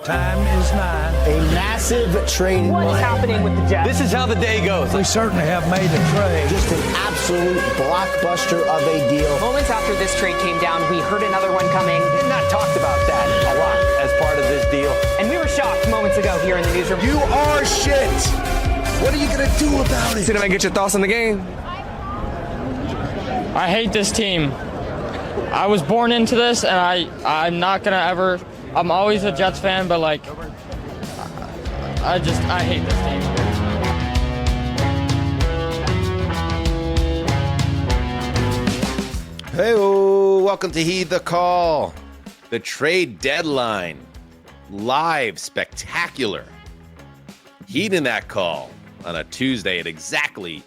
Time is nigh. A massive trade. What is happening with the Jets? This is how the day goes. We certainly have made a trade. Just an absolute blockbuster of a deal. Moments after this trade came down, we heard another one coming. We've not talked about that a lot as part of this deal. And we were shocked moments ago here in the newsroom. You are shit. What are you going to do about it? Sit down and get your thoughts on the game. I hate this team. I was born into this, and I'm not going to ever... I'm always a Jets fan, but, like, I hate this team. Hey, welcome to Heed the Call. The trade deadline. Live, spectacular. Heeding that call on a Tuesday at exactly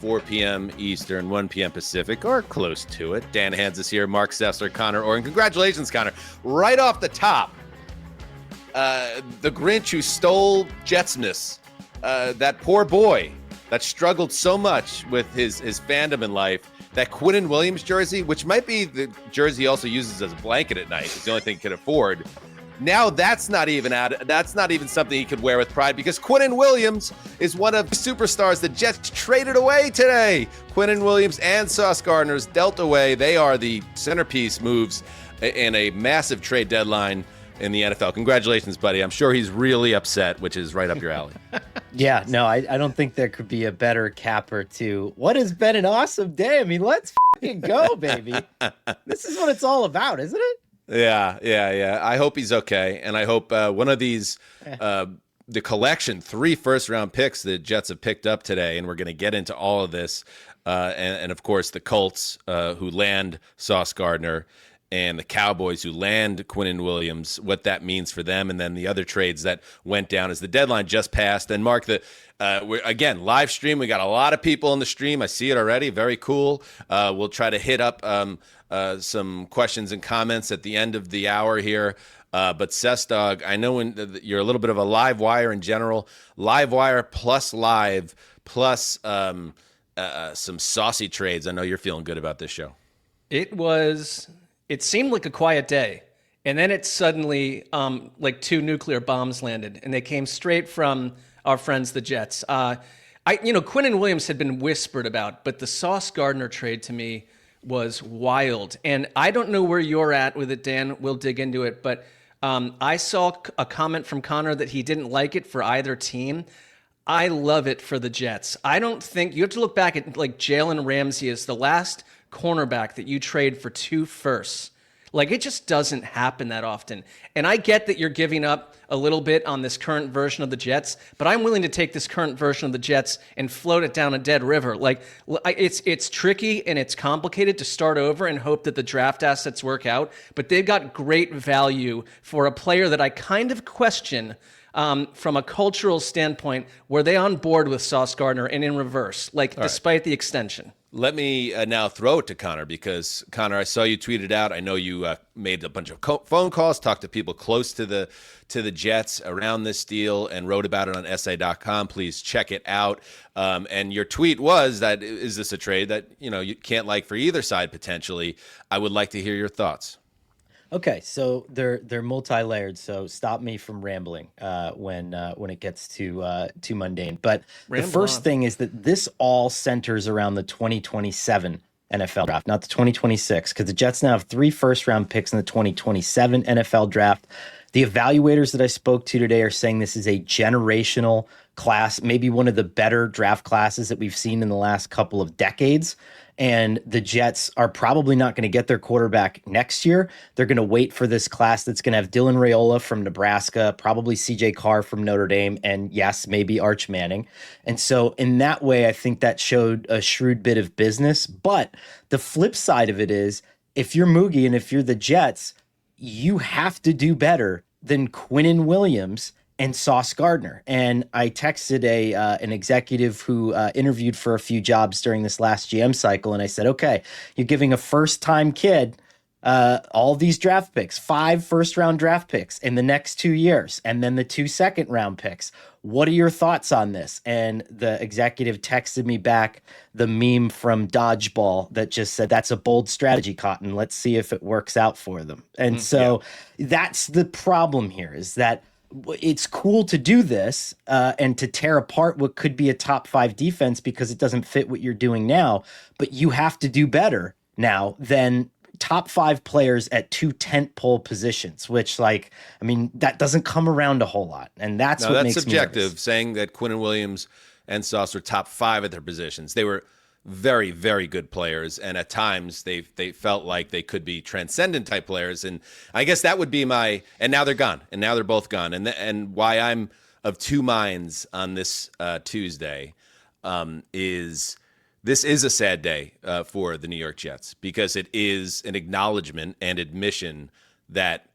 4 p.m. Eastern, 1 p.m. Pacific, or close to it. Dan Hanzus here, Marc, Sessler, Conor, Oren. Congratulations, Conor. Right off the top, the Grinch who stole Jetsmas, that poor boy that struggled so much with his fandom in life, that Quinnen Williams jersey, which might be the jersey he also uses as a blanket at night. It's the only thing he can afford. Now that's not even something he could wear with pride, because Quinnen Williams is one of the superstars the Jets traded away today. Quinnen Williams and Sauce Gardner's dealt away. They are the centerpiece moves in a massive trade deadline in the NFL. Congratulations, buddy. I'm sure he's really upset, which is right up your alley. Yeah, no, I don't think there could be a better capper to what has been an awesome day. I mean, let's fucking go, baby. This is what it's all about, isn't it? Yeah. I hope he's okay, and I hope one of these, the collection, 3 first-round picks the Jets have picked up today, and we're going to get into all of this, and of course the Colts who land Sauce Gardner, and the Cowboys who land Quinnen Williams, what that means for them, and then the other trades that went down as the deadline just passed. And Marc, again, live stream, we got a lot of people in the stream. I see it already. Very cool. We'll try to hit up some questions and comments at the end of the hour here. But Dog, I know you're a little bit of a live wire in general. Live wire plus live plus some saucy trades. I know you're feeling good about this show. It seemed like a quiet day, and then it suddenly, like 2 nuclear bombs landed, and they came straight from our friends, the Jets. Quinnen Williams had been whispered about, but the Sauce Gardner trade to me was wild. And I don't know where you're at with it, Dan. We'll dig into it, but I saw a comment from Conor that he didn't like it for either team. I love it for the Jets. I don't think you have to look back at like Jalen Ramsey as the last cornerback that you trade for 2 firsts. Like, it just doesn't happen that often. And I get that you're giving up a little bit on this current version of the Jets, but I'm willing to take this current version of the Jets and float it down a dead river. Like, it's tricky and it's complicated to start over and hope that the draft assets work out, but they've got great value for a player that I kind of question from a cultural standpoint. Were they on board with Sauce Gardner and in reverse, like, despite the extension? Let me now throw it to Conor, because, Conor, I saw you tweeted out. I know you made a bunch of phone calls, talked to people close to the Jets around this deal, and wrote about it on SA.com. Please check it out. And your tweet was that, is this a trade that you can't like for either side potentially? I would like to hear your thoughts. Okay, so they're multi-layered, so stop me from rambling when it gets too mundane. But the first thing is that this all centers around the 2027 NFL draft, not the 2026, because the Jets now have 3 first-round picks in the 2027 NFL draft. The evaluators that I spoke to today are saying this is a generational class, maybe one of the better draft classes that we've seen in the last couple of decades. And the Jets are probably not going to get their quarterback next year. They're going to wait for this class that's going to have Dylan Raiola from Nebraska, probably CJ Carr from Notre Dame, and yes, maybe Arch Manning. And so in that way, I think that showed a shrewd bit of business. But the flip side of it is, if you're Moogie and if you're the Jets, you have to do better than Quinnen Williams and Sauce Gardner. And I texted an executive who interviewed for a few jobs during this last GM cycle, and I said, okay, you're giving a first-time kid all these draft picks, 5 first-round draft picks in the next 2 years, and then the 2 second-round picks. What are your thoughts on this? And the executive texted me back the meme from Dodgeball that just said, that's a bold strategy, Cotton. Let's see if it works out for them. And that's the problem here, is that it's cool to do this and to tear apart what could be a top 5 defense because it doesn't fit what you're doing now, but you have to do better now than top 5 players at 2 tentpole positions, which, like, I mean, that doesn't come around a whole lot. And that's what makes subjective, me nervous. saying that Quinnen Williams and Sauce were top 5 at their positions. They were very, very good players, and at times they felt like they could be transcendent type players. And I guess that would be my. And now they're gone, and now they're both gone. And why I'm of two minds on this Tuesday is this is a sad day for the New York Jets, because it is an acknowledgement and admission that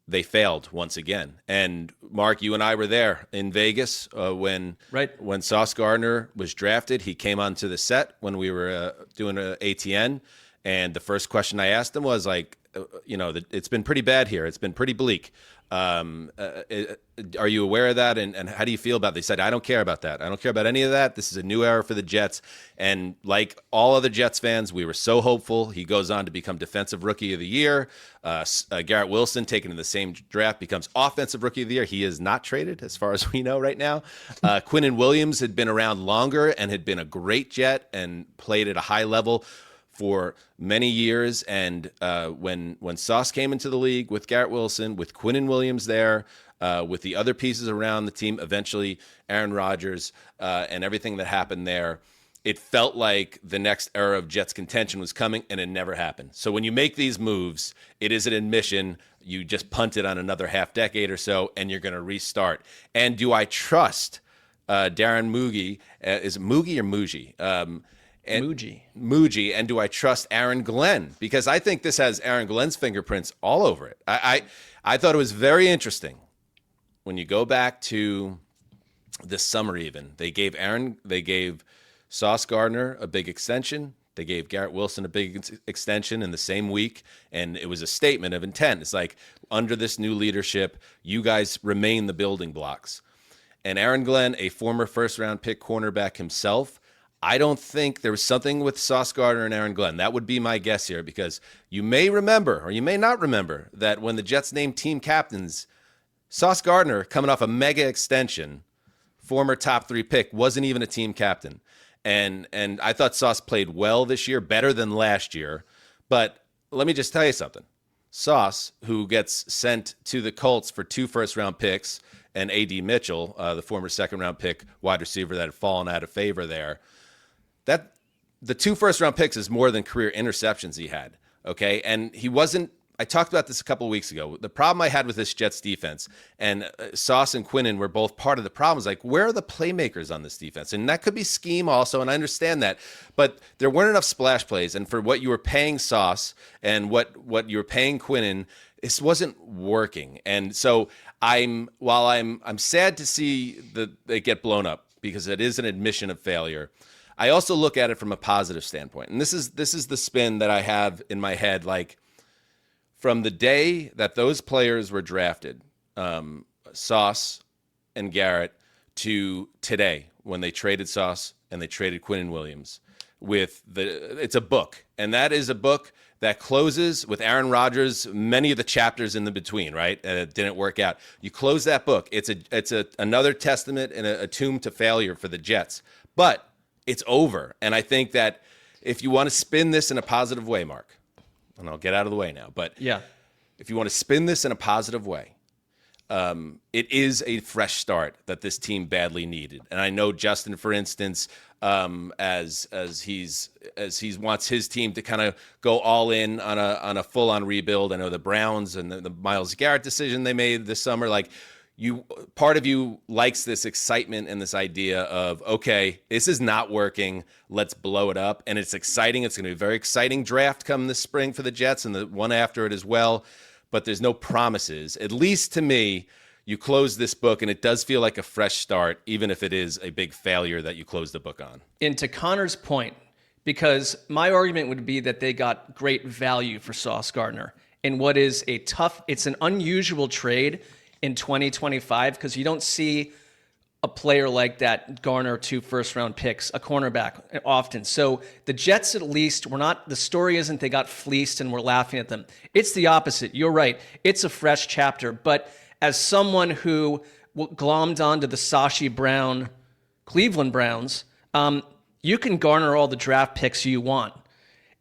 they failed once again. And Marc, you and I were there in Vegas when Sauce Gardner was drafted. He came onto the set when we were doing an ATN, and the first question I asked him was like, it's been pretty bad here. It's been pretty bleak. Are you aware of that? And how do you feel about it? They said, I don't care about that. I don't care about any of that. This is a new era for the Jets. And like all other Jets fans, we were so hopeful. He goes on to become Defensive Rookie of the Year. Garrett Wilson, taken in the same draft, becomes Offensive Rookie of the Year. He is not traded, as far as we know right now. Quinnen Williams had been around longer and had been a great Jet and played at a high level for many years. And when Sauce came into the league with Garrett Wilson, with Quinnen Williams there, with the other pieces around the team, eventually Aaron Rodgers, and everything that happened there, it felt like the next era of Jets contention was coming, and it never happened. So when you make these moves, it is an admission. You just punted on another half decade or so, and you're going to restart. And do I trust Darren Mugi? Is it Mugi or Muji? Muji. And do I trust Aaron Glenn? Because I think this has Aaron Glenn's fingerprints all over it. I thought it was very interesting when you go back to this summer. Even they gave Sauce Gardner a big extension. They gave Garrett Wilson a big extension in the same week, and it was a statement of intent. It's like, under this new leadership, you guys remain the building blocks. And Aaron Glenn, a former first-round pick cornerback himself, I don't think there was something with Sauce Gardner and Aaron Glenn. That would be my guess here, because you may remember, or you may not remember, that when the Jets named team captains, Sauce Gardner, coming off a mega extension, former top 3 pick, wasn't even a team captain. And I thought Sauce played well this year, better than last year. But let me just tell you something. Sauce, who gets sent to the Colts for 2 first-round picks, and A.D. Mitchell, the former second-round pick wide receiver that had fallen out of favor there, that the 2 first-round picks is more than career interceptions he had, okay? And he wasn't – I talked about this a couple of weeks ago. The problem I had with this Jets defense, and Sauce and Quinnen were both part of the problem, is like, where are the playmakers on this defense? And that could be scheme also, and I understand that. But there weren't enough splash plays, and for what you were paying Sauce and what you were paying Quinnen, this wasn't working. And so I'm sad to see that they get blown up, because it is an admission of failure. I also look at it from a positive standpoint. And this is the spin that I have in my head. Like, from the day that those players were drafted, Sauce and Garrett, to today, when they traded Sauce and they traded Quinnen Williams, it's a book. And that is a book that closes with Aaron Rodgers, many of the chapters in the between, right? And it didn't work out. You close that book. It's another testament and a tomb to failure for the Jets. But it's over. And I think that if you want to spin this in a positive way, Marc, and I'll get out of the way now, but yeah, if you want to spin this in a positive way, it is a fresh start that this team badly needed. And I know Justin, for instance, as he wants his team to kind of go all in on a full-on rebuild. I know the Browns and the Myles Garrett decision they made this summer, like, part of you likes this excitement and this idea of, okay, this is not working, let's blow it up. And it's exciting. It's going to be a very exciting draft come this spring for the Jets, and the one after it as well. But there's no promises. At least to me, you close this book, and it does feel like a fresh start, even if it is a big failure that you close the book on. And to Conor's point, because my argument would be that they got great value for Sauce Gardner in what is it's an unusual trade in 2025 because you don't see a player like that garner 2 first-round picks, a cornerback, often. So the Jets, at least, the story isn't they got fleeced and we're laughing at them. It's the opposite. You're right. It's a fresh chapter. But as someone who glommed onto the Sashi Brown Cleveland Browns, you can garner all the draft picks you want.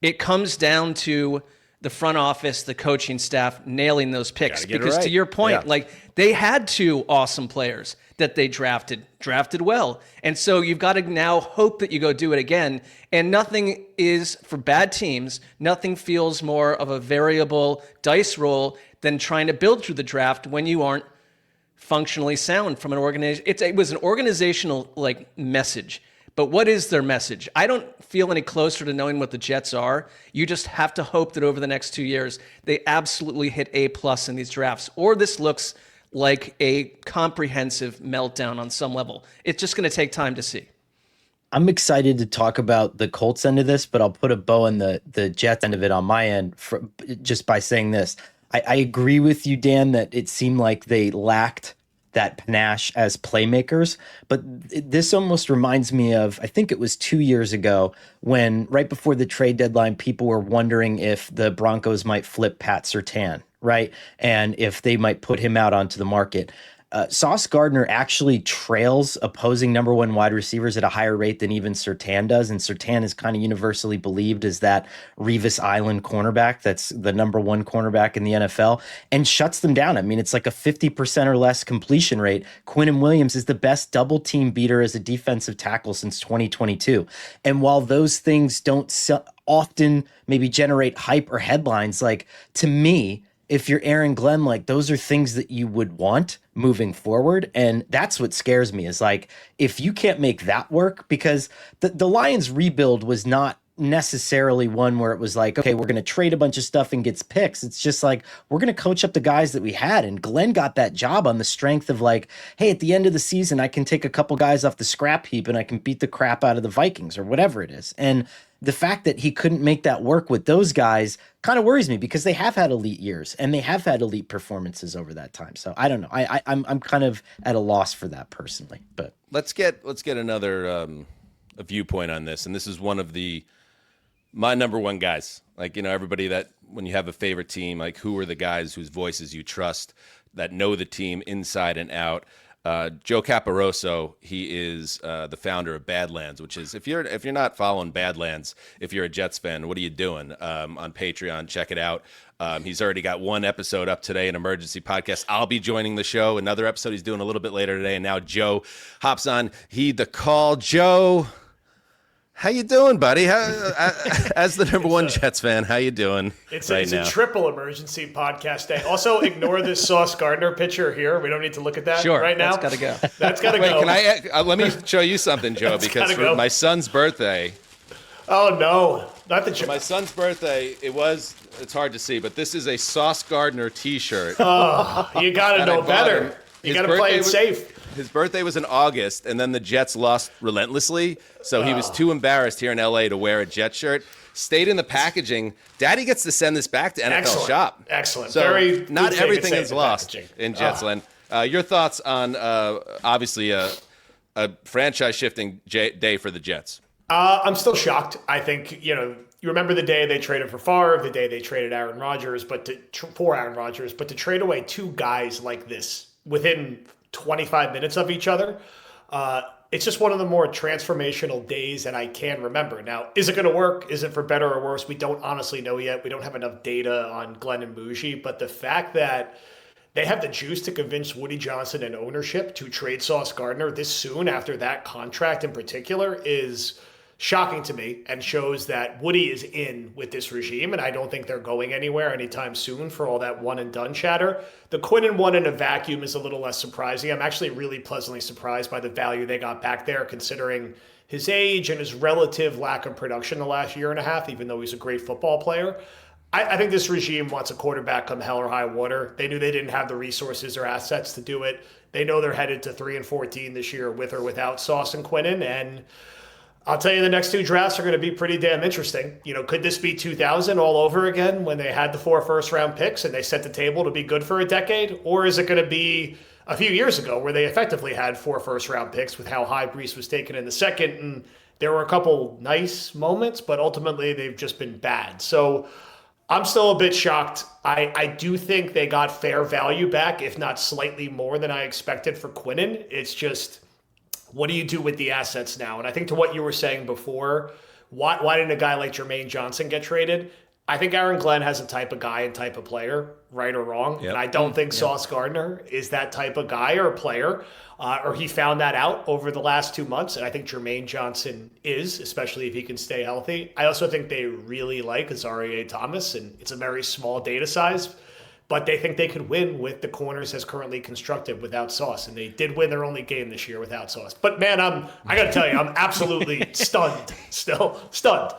It comes down to the front office, the coaching staff nailing those picks. Because to your point, they had 2 awesome players that they drafted well. And so you've got to now hope that you go do it again. And nothing is, for bad teams, nothing feels more of a variable dice roll than trying to build through the draft when you aren't functionally sound from an organization. It was an organizational message. But what is their message? I don't feel any closer to knowing what the Jets are. You just have to hope that over the next 2 years, they absolutely hit A+ in these drafts, or this looks like a comprehensive meltdown on some level. It's just going to take time to see. I'm excited to talk about the Colts end of this, but I'll put a bow on the Jets end of it on my end just by saying this. I agree with you, Dan, that it seemed like they lacked that panache as playmakers, but this almost reminds me of, I think it was 2 years ago when right before the trade deadline, people were wondering if the Broncos might flip Pat Surtain, right? And if they might put him out onto the market. Sauce Gardner actually trails opposing number 1 wide receivers at a higher rate than even Surtain does. And Surtain is kind of universally believed as that Revis Island cornerback that's the number 1 cornerback in the NFL and shuts them down. I mean, it's like a 50% or less completion rate. Quinnen Williams is the best double team beater as a defensive tackle since 2022. And while those things don't often maybe generate hype or headlines, to me, if you're Aaron Glenn, those are things that you would want moving forward. And that's what scares me is if you can't make that work, because the Lions rebuild was not necessarily one where it was okay, we're going to trade a bunch of stuff and get picks. It's just we're going to coach up the guys that we had. And Glenn got that job on the strength of hey, at the end of the season, I can take a couple guys off the scrap heap and I can beat the crap out of the Vikings or whatever it is. And the fact that he couldn't make that work with those guys kind of worries me because they have had elite years and they have had elite performances over that time. So I don't know. I'm kind of at a loss for that personally. But let's get another a viewpoint on this. And this is one of my number 1 guys. Everybody that when you have a favorite team, who are the guys whose voices you trust that know the team inside and out. Joe Caporoso, he is the founder of Badlands, which is if you're not following Badlands, if you're a Jets fan, what are you doing? On Patreon, check it out. He's already got 1 episode up today, an emergency podcast. I'll be joining the show. Another episode he's doing a little bit later today, and now Joe hops on. Heed the call. Joe, how you doing, buddy? As the number 1 Jets fan, how you doing? It's a triple emergency podcast day. Also, ignore this Sauce Gardner picture here. We don't need to look at that right now. That's got to go. That's got to go. Can let me show you something, Joe, because for my son's birthday. Oh, no. Not the my son's birthday, it's hard to see, but this is a Sauce Gardner T-shirt. Oh, you got to know better. You got to play it safe. His birthday was in August, and then the Jets lost relentlessly, so he was too embarrassed here in L.A. to wear a Jet shirt. Stayed in the packaging. Daddy gets to send this back to NFL Shop. Excellent. So not everything is lost in Jetsland. Your thoughts on, obviously, a franchise-shifting day for the Jets? I'm still shocked. I think, you remember the day they traded for Favre, the day they traded Aaron Rodgers, but to trade away 2 guys like this within 25 minutes of each other, it's just one of the more transformational days that I can remember. Now, is it going to work? Is it for better or worse? We don't honestly know yet. We don't have enough data on Glenn and Bougie, but the fact that they have the juice to convince Woody Johnson and ownership to trade Sauce Gardner this soon after that contract in particular is shocking to me and shows that Woody is in with this regime, and I don't think they're going anywhere anytime soon for all that one and done chatter. The Quinnen one in a vacuum is a little less surprising. I'm actually really pleasantly surprised by the value they got back there, considering his age and his relative lack of production the last year and a half, even though he's a great football player. I think this regime wants a quarterback come hell or high water. They knew they didn't have the resources or assets to do it. They know they're headed to 3-14 this year with or without Sauce and Quinnen, and I'll tell you, the next two drafts are going to be pretty damn interesting. Could this be 2000 all over again when they had the 4 first-round picks and they set the table to be good for a decade? Or is it going to be a few years ago where they effectively had 4 first-round picks with how high Brees was taken in the second? And there were a couple nice moments, but ultimately they've just been bad. So I'm still a bit shocked. I do think they got fair value back, if not slightly more than I expected for Quinnen. It's just, what do you do with the assets now? And I think to what you were saying before, why didn't a guy like Jermaine Johnson get traded? I think Aaron Glenn has a type of guy and type of player, right or wrong. Yep. And I don't think Sauce Gardner is that type of guy or player, or he found that out over the last 2 months. And I think Jermaine Johnson is, especially if he can stay healthy. I also think they really like Azareye'h Thomas, and it's a very small data size, but they think they could win with the corners as currently constructed without Sauce. And they did win their only game this year without Sauce. But man, I got to tell you, I'm absolutely stunned, still stunned.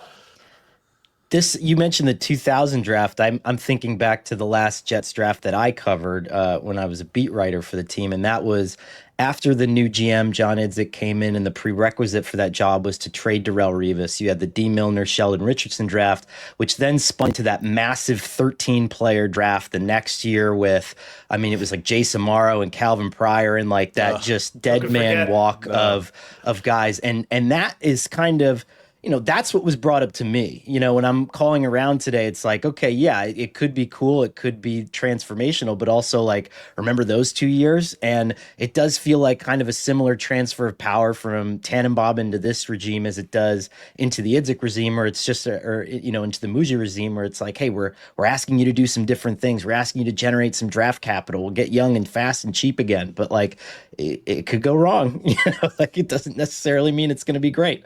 You mentioned the 2000 draft. I'm thinking back to the last Jets draft that I covered when I was a beat writer for the team, and that was after the new GM, John Idzik, came in, and the prerequisite for that job was to trade Darrelle Revis. You had the D. Milner, Sheldon Richardson draft, which then spun to that massive 13-player draft the next year with, it was like Jace Amaro and Calvin Pryor and like that just dead man walk of guys. And that is kind of, that's what was brought up to me. When I'm calling around today, it's like, okay, yeah, it could be cool. It could be transformational, but also like, remember those 2 years? And it does feel like kind of a similar transfer of power from Tannenbaum into this regime as it does into the Idzik regime, or it's just, into the Muji regime, where it's like, hey, we're asking you to do some different things. We're asking you to generate some draft capital. We'll get young and fast and cheap again. But like, it could go wrong. Like it doesn't necessarily mean it's going to be great.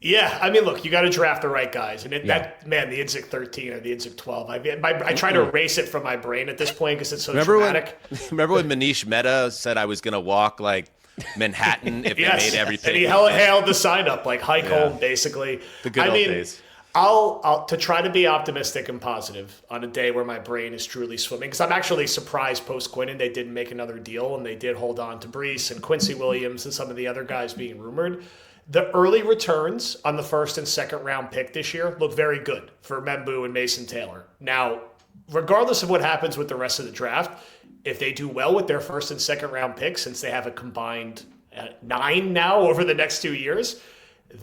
Yeah, look, you got to draft the right guys, and the Idzik 13 or the Idzik 12. I try to erase it from my brain at this point because it's so traumatic. Remember when Manish Mehta said I was going to walk like Manhattan if they made every pick? And he held the sign up like hike home, basically. The good old days. I'll to try to be optimistic and positive on a day where my brain is truly swimming, because I'm actually surprised post Quinnen they didn't make another deal, and they did hold on to Brees and Quincy Williams and some of the other guys being rumored. The early returns on the first and second round pick this year look very good for Membu and Mason Taylor. Now, regardless of what happens with the rest of the draft, if they do well with their first and second round picks, since they have a combined 9 now over the next 2 years,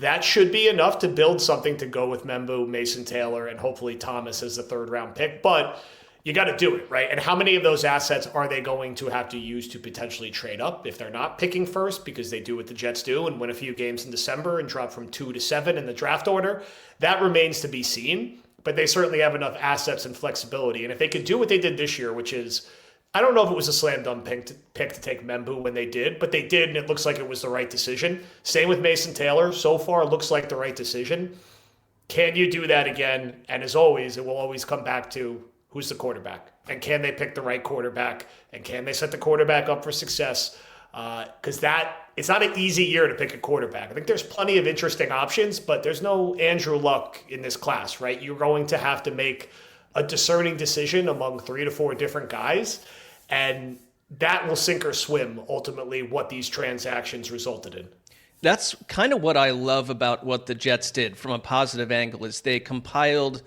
that should be enough to build something to go with Membu, Mason Taylor, and hopefully Thomas as the third round pick. But you got to do it, right? And how many of those assets are they going to have to use to potentially trade up if they're not picking first, because they do what the Jets do and win a few games in December and drop from 2 to 7 in the draft order? That remains to be seen, but they certainly have enough assets and flexibility. And if they could do what they did this year, which is, I don't know if it was a slam dunk pick to take Membu when they did, but they did, and it looks like it was the right decision. Same with Mason Taylor. So far, it looks like the right decision. Can you do that again? And as always, it will always come back to, who's the quarterback? And can they pick the right quarterback? And can they set the quarterback up for success? Because it's not an easy year to pick a quarterback. I think there's plenty of interesting options, but there's no Andrew Luck in this class, right? You're going to have to make a discerning decision among 3 to 4 different guys, and that will sink or swim ultimately what these transactions resulted in. That's kind of what I love about what the Jets did from a positive angle, is they compiled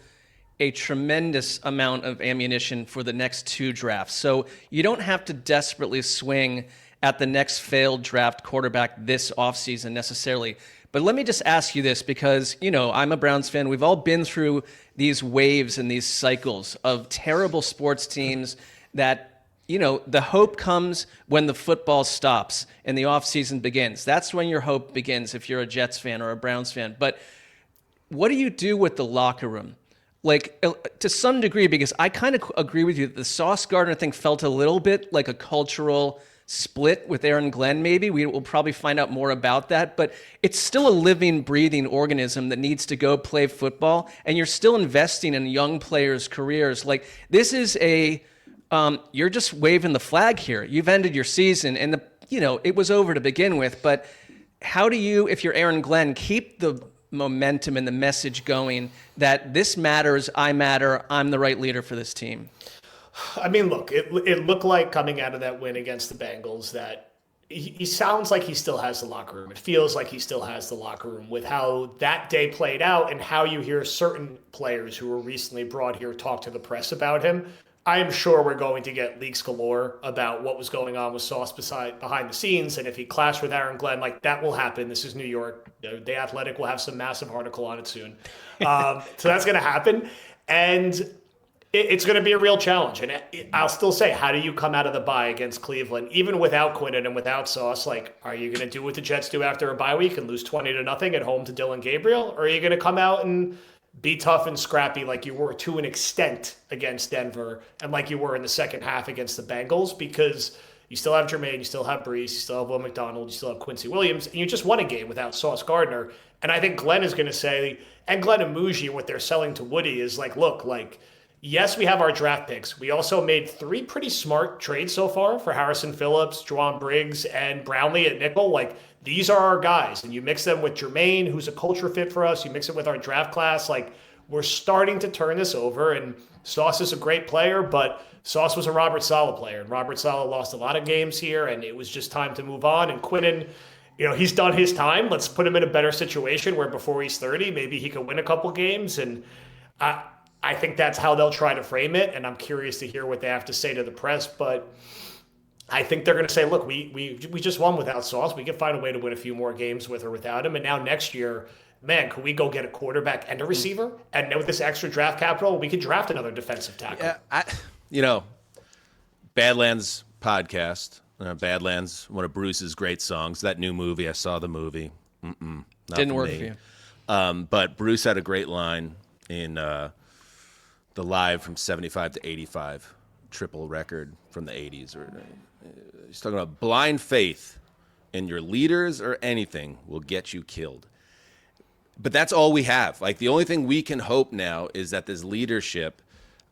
a tremendous amount of ammunition for the next 2 drafts. So you don't have to desperately swing at the next failed draft quarterback this offseason necessarily. But let me just ask you this, because, I'm a Browns fan. We've all been through these waves and these cycles of terrible sports teams that, the hope comes when the football stops and the offseason begins. That's when your hope begins if you're a Jets fan or a Browns fan. But what do you do with the locker room? Like, to some degree, because I kind of agree with you that the Sauce Gardner thing felt a little bit like a cultural split with Aaron Glenn, maybe. We will probably find out more about that. But it's still a living, breathing organism that needs to go play football. And you're still investing in young players' careers. Like, this is you're just waving the flag here. You've ended your season, and it was over to begin with. But how do you, if you're Aaron Glenn, keep the momentum and the message going that this matters, I matter, I'm the right leader for this team? Look, it looked like coming out of that win against the Bengals that he sounds like he still has the locker room. It feels like he still has the locker room with how that day played out and how you hear certain players who were recently brought here talk to the press about him. I am sure we're going to get leaks galore about what was going on with Sauce behind the scenes. And if he clashed with Aaron Glenn, like that will happen. This is New York. The Athletic will have some massive article on it soon. So that's going to happen. And it's going to be a real challenge. And I'll still say, how do you come out of the bye against Cleveland, even without Quinnen and without Sauce? Like, are you going to do what the Jets do after a bye week and lose 20-0 at home to Dylan Gabriel? Or are you going to come out and be tough and scrappy like you were to an extent against Denver and like you were in the second half against the Bengals? Because you still have Jermaine, you still have Brees, you still have Will McDonald, you still have Quincy Williams, and you just won a game without Sauce Gardner. And I think Glenn is going to say, and Glenn and Muji, what they're selling to Woody is like, look, like, yes, we have our draft picks. We also made 3 pretty smart trades so far for Harrison Phillips, Juwan Briggs, and Brownlee at nickel. Like, these are our guys. And you mix them with Jermaine, who's a culture fit for us. You mix it with our draft class. Like, we're starting to turn this over. And Sauce is a great player, but Sauce was a Robert Saleh player. And Robert Saleh lost a lot of games here, and it was just time to move on. And Quinnen, he's done his time. Let's put him in a better situation where before he's 30, maybe he can win a couple games. And I think that's how they'll try to frame it, and I'm curious to hear what they have to say to the press. But I think they're going to say, look, we just won without Sauce. We can find a way to win a few more games with or without him. And now next year, man, could we go get a quarterback and a receiver? And with this extra draft capital, we could draft another defensive tackle. Yeah, Badlands podcast. Badlands, one of Bruce's great songs. That new movie, I saw the movie. Didn't work for you. But Bruce had a great line in the Live from 75 to 85 triple record from the 80s. He's talking about blind faith in your leaders or anything will get you killed. But that's all we have. Like, the only thing we can hope now is that this leadership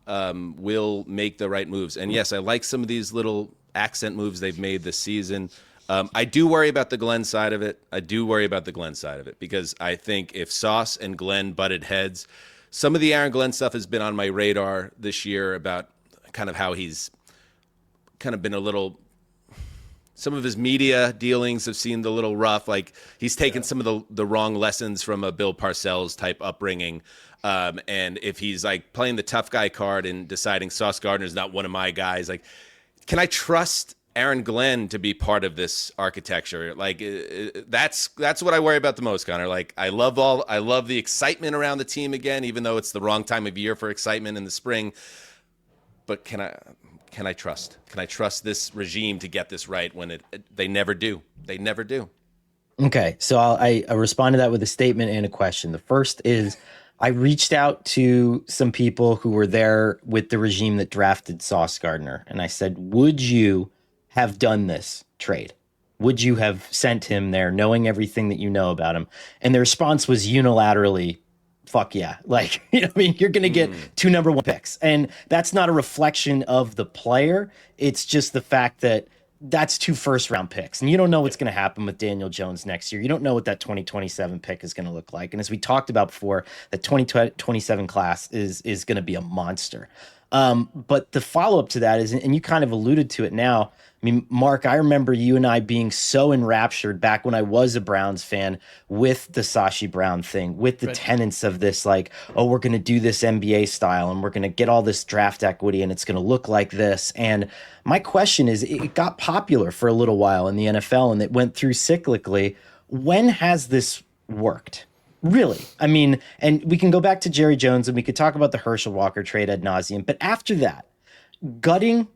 will make the right moves. And yes, I like some of these little accent moves they've made this season. I do worry about the Glenn side of it. Because I think if Sauce and Glenn butted heads, some of the Aaron Glenn stuff has been on my radar this year about kind of how he's kind of been a little, some of his media dealings have seemed a little rough. Like, he's taken some of the wrong lessons from a Bill Parcells type upbringing. And if he's like playing the tough guy card and deciding Sauce Gardner is not one of my guys, like, can I trust Aaron Glenn to be part of this architecture? Like, that's what I worry about the most, Conor. Like, I love the excitement around the team again, even though it's the wrong time of year for excitement in the spring. But can I trust this regime to get this right when they never do? They never do. Okay, so I respond to that with a statement and a question. The first is, I reached out to some people who were there with the regime that drafted Sauce Gardner, and I said, would you have done this trade? Would you have sent him there knowing everything that you know about him? And the response was unilaterally, fuck yeah. Like, I mean, you're going to get 2 number 1 picks. And that's not a reflection of the player. It's just the fact that that's 2 first-round picks. And you don't know what's going to happen with Daniel Jones next year. You don't know what that 2027 pick is going to look like. And as we talked about before, the 2027 class is going to be a monster. But the follow-up to that is, and you kind of alluded to it now, I mean, Marc, I remember you and I being so enraptured back when I was a Browns fan with the Sashi Brown thing, with the tenets of this, like, oh, we're going to do this NBA style and we're going to get all this draft equity and it's going to look like this. And my question is, it got popular for a little while in the NFL and it went through cyclically. When has this worked? Really? I mean, and we can go back to Jerry Jones and we could talk about the Herschel Walker trade ad nauseum, but after that, gutting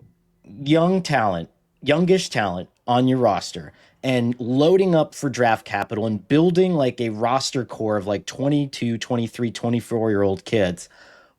youngish talent on your roster and loading up for draft capital and building like a roster core of like 22, 23, 24-year-old kids,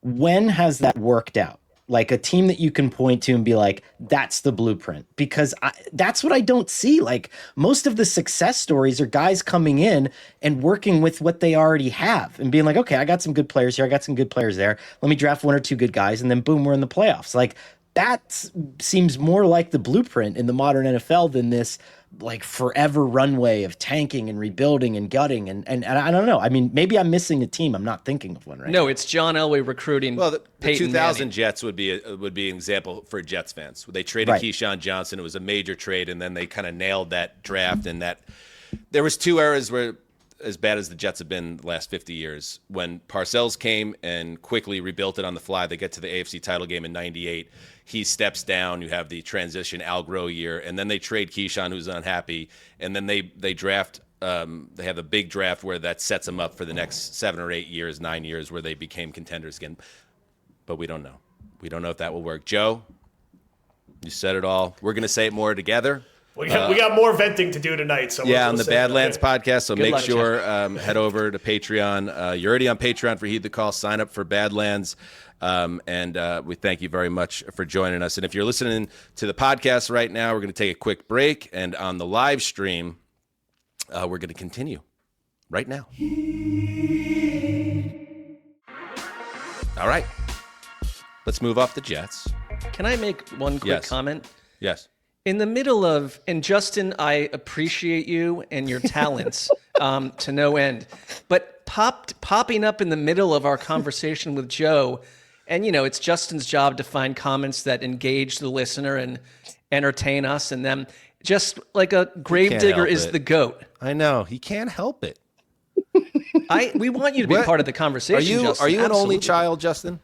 when has that worked out? Like a team that you can point to and be like, that's the blueprint. Because that's what I don't see. Like, most of the success stories are guys coming in and working with what they already have and being like, okay, I got some good players here, I got some good players there. Let me draft 1 or 2 good guys, and then boom, we're in the playoffs. Like, that seems more like the blueprint in the modern NFL than this like forever runway of tanking and rebuilding and gutting. And I don't know. I mean, maybe I'm missing a team. I'm not thinking of one right now. No, it's John Elway recruiting. Well, the Peyton 2000 Manning. Jets would be an example for Jets fans. They traded Right. Keyshawn Johnson. It was a major trade, and then they kind of nailed that draft. And that there was 2 eras where, as bad as the Jets have been the last 50 years, when Parcells came and quickly rebuilt it on the fly. They get to the AFC title game in '98. He steps down. You have the transition Al Groh year, and then they trade Keyshawn, who's unhappy, and then they draft. They have a big draft where that sets them up for the next 7 or 8 years, 9 years, where they became contenders again. But we don't know. We don't know if that will work. Joe, you said it all. We're going to say it more together. We got more venting to do tonight. So Yeah, we'll on the save it. Badlands podcast. So Good make luck, sure head over to Patreon. You're already on Patreon for Heed the Call. Sign up for Badlands. And we thank you very much for joining us. And if you're listening to the podcast right now, we're going to take a quick break. And on the live stream, we're going to continue right now. All right. Let's move off the Jets. Can I make one quick Yes. comment? Yes. In the middle of, and Justin, I appreciate you and your talents to no end, but popping up in the middle of our conversation with Joe, and it's Justin's job to find comments that engage the listener and entertain us, and them just like a gravedigger help is it. the GOAT. I know. He can't help it. We want you to be What? part of the conversation. Are you an only Absolutely. child, Justin?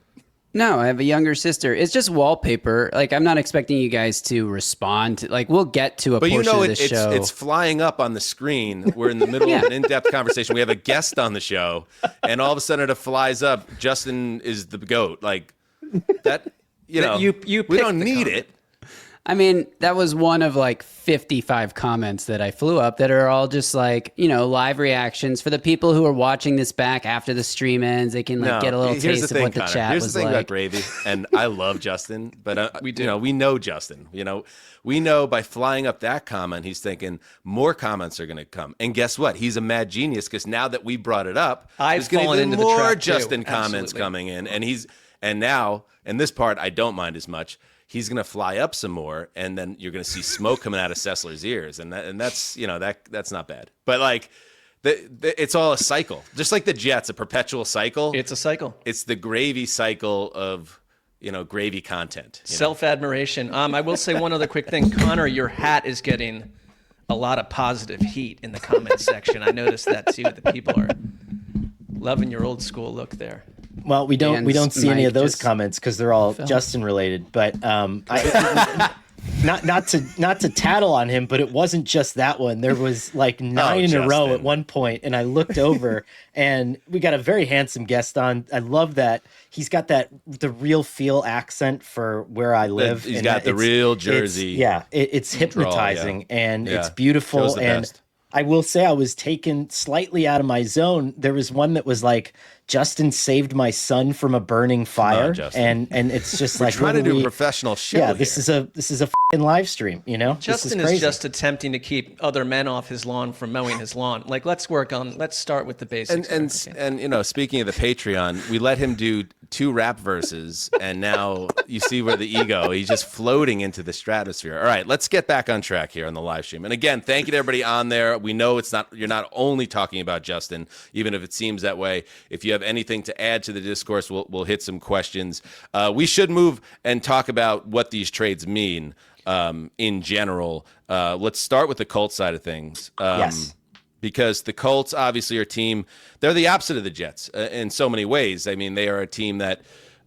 No, I have a younger sister. It's just wallpaper. Like, I'm not expecting you guys to respond. We'll get to a But portion of this it's show. it's flying up on the screen. We're in the middle of an in-depth conversation. We have a guest on the show, and all of a sudden it flies up. Justin is the GOAT. Like that, You we picked don't the need comment. it. I mean, that was one of 55 comments that I flew up that are all just live reactions for the people who are watching this back after the stream ends. They can get a little Here's taste the of thing, what the Connor. chat Here's was the thing like. about gravy, and I love Justin, but we do. We know Justin. We know by flying up that comment, he's thinking more comments are going to come. And guess what? He's a mad genius because now that we brought it up, I've there's going to fallen be into the more trap, too. Justin comments Absolutely. coming in, and now this part I don't mind as much. He's going to fly up some more, and then you're going to see smoke coming out of Sessler's ears, and that's that's not bad. But it's all a cycle, just like the Jets, a perpetual cycle. It's a cycle. It's the gravy cycle of gravy content. Self-admiration. I will say one other quick thing. Conor, your hat is getting a lot of positive heat in the comments section. I noticed that too. The people are loving your old school look there. Well, we don't Dan's see any mic of those just comments because they're all Justin related. But I, not to tattle on him, but it wasn't just that one. There was 9 in a row Justin. at one point, and I looked over, and we got a very handsome guest on. I love that he's got the real feel accent for where I live. He's and got the it's- real it's- Jersey. Yeah, it's drawl, hypnotizing and Yeah. it's beautiful. Shows the And best. I will say I was taken slightly out of my zone. There was one that was like, Justin saved my son from a burning fire, Justin. and it's just We're like trying to do a literally- professional show. Yeah, this here. is a f***ing live stream. This Justin is is crazy. just attempting to keep other men off his lawn from mowing his lawn. Let's start with the basics. And speaking of the Patreon, we let him do 2 rap verses, and now you see where the ego, he's just floating into the stratosphere. All right, let's get back on track here on the live stream. And again, thank you to everybody on there. We know you're not only talking about Justin, even if it seems that way. If you have anything to add to the discourse, we'll hit some questions. We should move and talk about what these trades mean in general. Let's start with the Colts side of things. Yes. Because the Colts obviously are a team, they're the opposite of the Jets in so many ways. I mean, they are a team that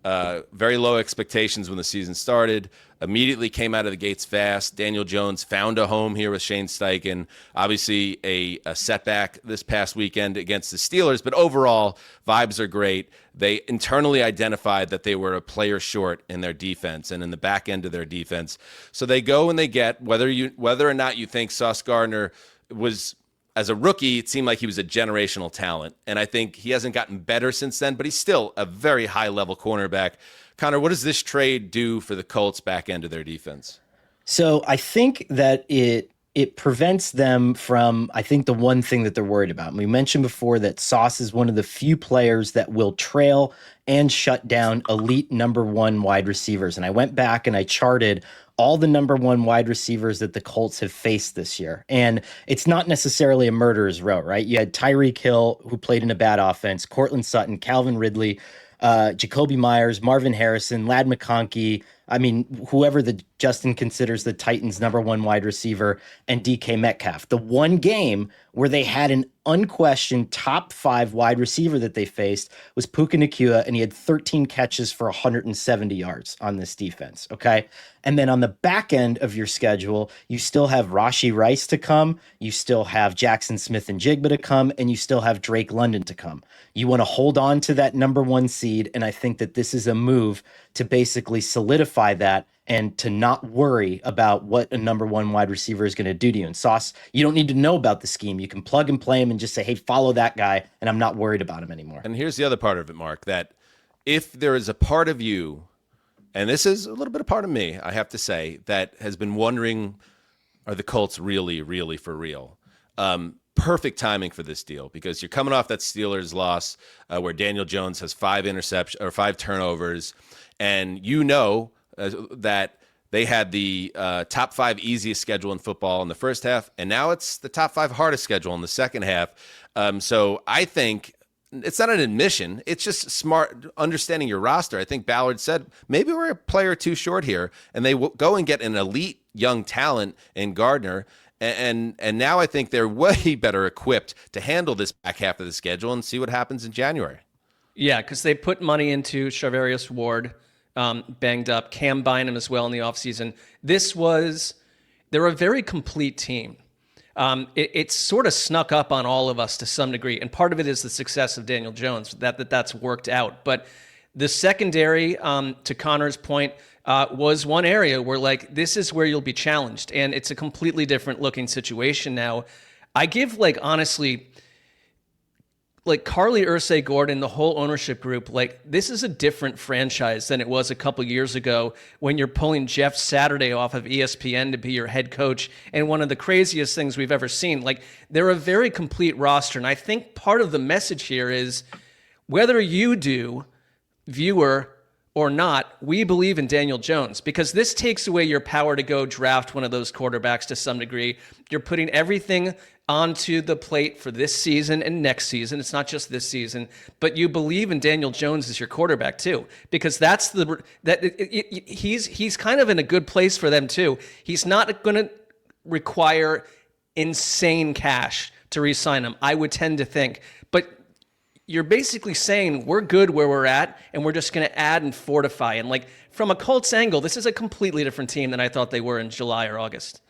very low expectations when the season started, immediately came out of the gates fast. Daniel Jones found a home here with Shane Steichen. Obviously a setback this past weekend against the Steelers, but overall, vibes are great. They internally identified that they were a player short in their defense and in the back end of their defense. So they go and they get, whether or not you think Sauce Gardner was, as a rookie, it seemed like he was a generational talent. And I think he hasn't gotten better since then, but he's still a very high-level cornerback. Conor, what does this trade do for the Colts back end of their defense? So I think that it it prevents them from, I think, the one thing that they're worried about. And we mentioned before that Sauce is one of the few players that will trail and shut down elite number one wide receivers. And I went back and I charted all the number one wide receivers that the Colts have faced this year. And it's not necessarily a murderer's row, right? You had Tyreek Hill, who played in a bad offense, Cortland Sutton, Calvin Ridley, Jakobi Meyers, Marvin Harrison, Ladd McConkey. I mean, whoever Justin considers the Titans' number one wide receiver, and DK Metcalf. The one game where they had an unquestioned top 5 wide receiver that they faced was Puka Nacua, and he had 13 catches for 170 yards on this defense, okay? And then on the back end of your schedule, you still have Rashee Rice to come, you still have Jackson Smith and Jigba to come, and you still have Drake London to come. You want to hold on to that number 1 seed, and I think that this is a move to basically solidify that and to not worry about what a number 1 wide receiver is going to do to you. And Sauce, you don't need to know about the scheme. You can plug and play him and just say, hey, follow that guy, and I'm not worried about him anymore. And here's the other part of it, Mark, that if there is a part of you, and this is a little bit a part of me, I have to say, that has been wondering, are the Colts really, really for real? Perfect timing for this deal, because you're coming off that Steelers loss where Daniel Jones has 5 interceptions or 5 turnovers, and you know that they had the top 5 easiest schedule in football in the first half, and now it's the top 5 hardest schedule in the second half. So I think it's not an admission. It's just smart understanding your roster. I think Ballard said maybe we're a player or two short here, and they go and get an elite young talent in Gardner. And now I think they're way better equipped to handle this back half of the schedule and see what happens in January. Yeah, because they put money into Charvarius Ward, banged up, Cam Bynum as well in the offseason. They're a very complete team. It sort of snuck up on all of us to some degree, and part of it is the success of Daniel Jones, that's worked out. But the secondary, to Conor's point, was one area where, like, this is where you'll be challenged, and it's a completely different looking situation now. I give, like, honestly, like, Carly Ursay Gordon, the whole ownership group, like, this is a different franchise than it was a couple years ago when you're pulling Jeff Saturday off of ESPN to be your head coach, and one of the craziest things we've ever seen. Like, they're a very complete roster, and I think part of the message here is whether you do, viewer, or not, we believe in Daniel Jones, because this takes away your power to go draft one of those quarterbacks to some degree. You're putting everything onto the plate for this season and next season. It's not just this season, but you believe in Daniel Jones as your quarterback too, because he's kind of in a good place for them too. He's not going to require insane cash to re-sign him, I would tend to think, but you're basically saying we're good where we're at, and we're just going to add and fortify. And, like, from a Colts angle, this is a completely different team than I thought they were in July or August.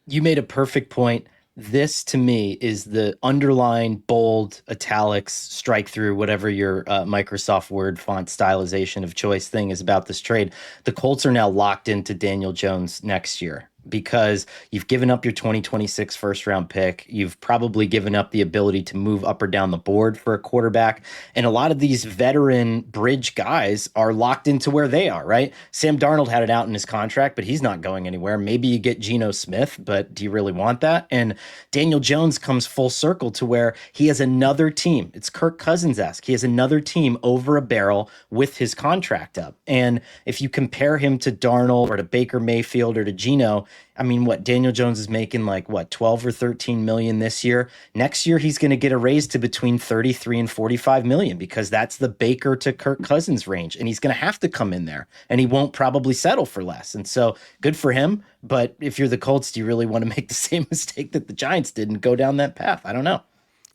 You made a perfect point. This, to me, is the underline, bold, italics, strike through, whatever your Microsoft Word font stylization of choice thing is about this trade. The Colts are now locked into Daniel Jones next year, because you've given up your 2026 first-round pick. You've probably given up the ability to move up or down the board for a quarterback. And a lot of these veteran bridge guys are locked into where they are, right? Sam Darnold had it out in his contract, but he's not going anywhere. Maybe you get Geno Smith, but do you really want that? And Daniel Jones comes full circle to where he has another team. It's Kirk Cousins-esque. He has another team over a barrel with his contract up. And if you compare him to Darnold or to Baker Mayfield or to Geno, I mean, what Daniel Jones is making, like, what, 12 or 13 million this year. Next year, he's going to get a raise to between 33 and 45 million, because that's the Baker to Kirk Cousins range. And he's going to have to come in there, and he won't probably settle for less. And so good for him. But if you're the Colts, do you really want to make the same mistake that the Giants did and go down that path? I don't know.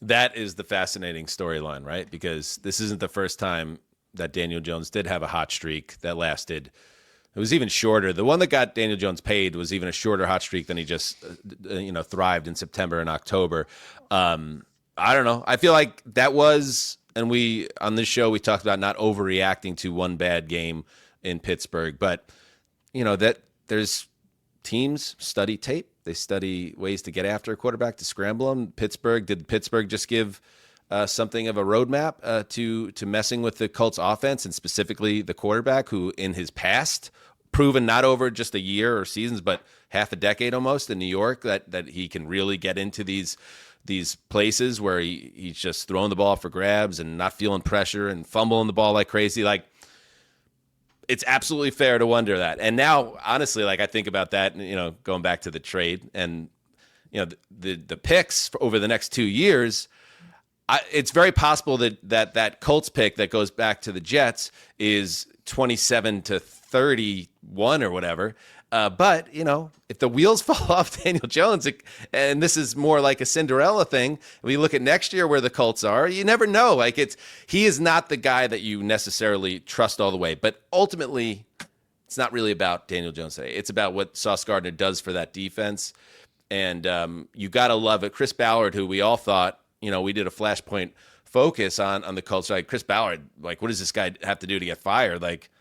That is the fascinating storyline, right? Because this isn't the first time that Daniel Jones did have a hot streak that lasted. It was even shorter. The one that got Daniel Jones paid was even a shorter hot streak than he just, thrived in September and October. I don't know. I feel like that was, and on this show, we talked about not overreacting to one bad game in Pittsburgh, but that there's teams study tape. They study ways to get after a quarterback, to scramble him. Did Pittsburgh just give something of a roadmap to messing with the Colts offense, and specifically the quarterback, who in his past proven not over just a year or seasons, but half a decade almost in New York, that he can really get into these places where he's just throwing the ball for grabs and not feeling pressure and fumbling the ball like crazy. Like, it's absolutely fair to wonder that. And now, honestly, like I think about that, going back to the trade and, the picks over the next 2 years, it's very possible that Colts pick that goes back to the Jets is 27 to 31 or whatever. But, if the wheels fall off Daniel Jones, and this is more like a Cinderella thing, we look at next year where the Colts are, you never know. Like, he is not the guy that you necessarily trust all the way. But ultimately, it's not really about Daniel Jones today. It's about what Sauce Gardner does for that defense. And you got to love it. Chris Ballard, who we all thought, we did a Flashpoint focus on the Colts. Like, Chris Ballard, like, what does this guy have to do to get fired? Like,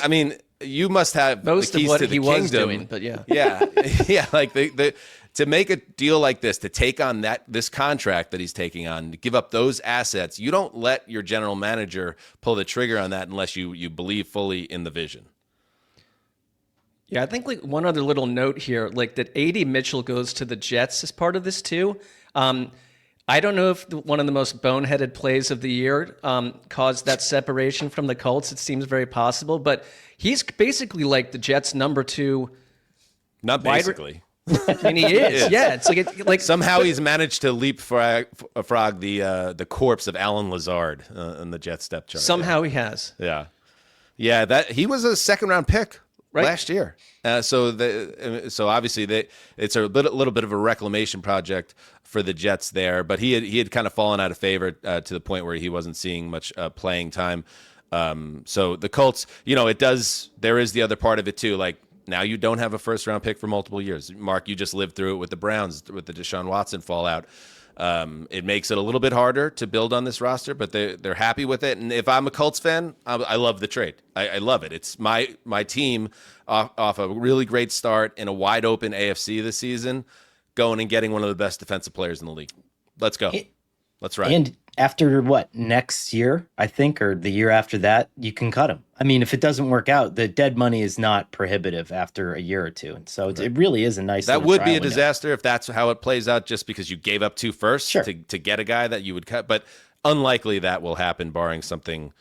I mean, you must have most the keys of what to the he kingdom. was doing, but yeah. Yeah. Like to make a deal like this, to take on this contract that he's taking on, to give up those assets, you don't let your general manager pull the trigger on that unless you believe fully in the vision. Yeah, I think like one other little note here, like that A.D. Mitchell goes to the Jets as part of this too. I don't know if one of the most boneheaded plays of the year caused that separation from the Colts. It seems very possible, but he's basically like the Jets' number 2. Not basically. I mean, he is. Yeah, it's like somehow he's managed to leapfrog the corpse of Alan Lazard in the Jets depth chart. Somehow he has. Yeah. That he was a second-round pick. Right. Last year. So obviously it's a little bit of a reclamation project for the Jets there, but he had kind of fallen out of favor to the point where he wasn't seeing much playing time. So the Colts, there is the other part of it too. Like, now you don't have a first-round pick for multiple years. Marc, you just lived through it with the Browns, with the Deshaun Watson fallout. It makes it a little bit harder to build on this roster, but they're happy with it. And if I'm a Colts fan, I love the trade. I love it. It's my team off a really great start in a wide open AFC this season, going and getting one of the best defensive players in the league. Let's go. Let's ride. And after next year, I think, or the year after that, you can cut him. I mean, if it doesn't work out, the dead money is not prohibitive after a year or two. And so it really is a nice. That would be a disaster if that's how it plays out, just because you gave up 2 firsts to get a guy that you would cut. But unlikely that will happen, barring something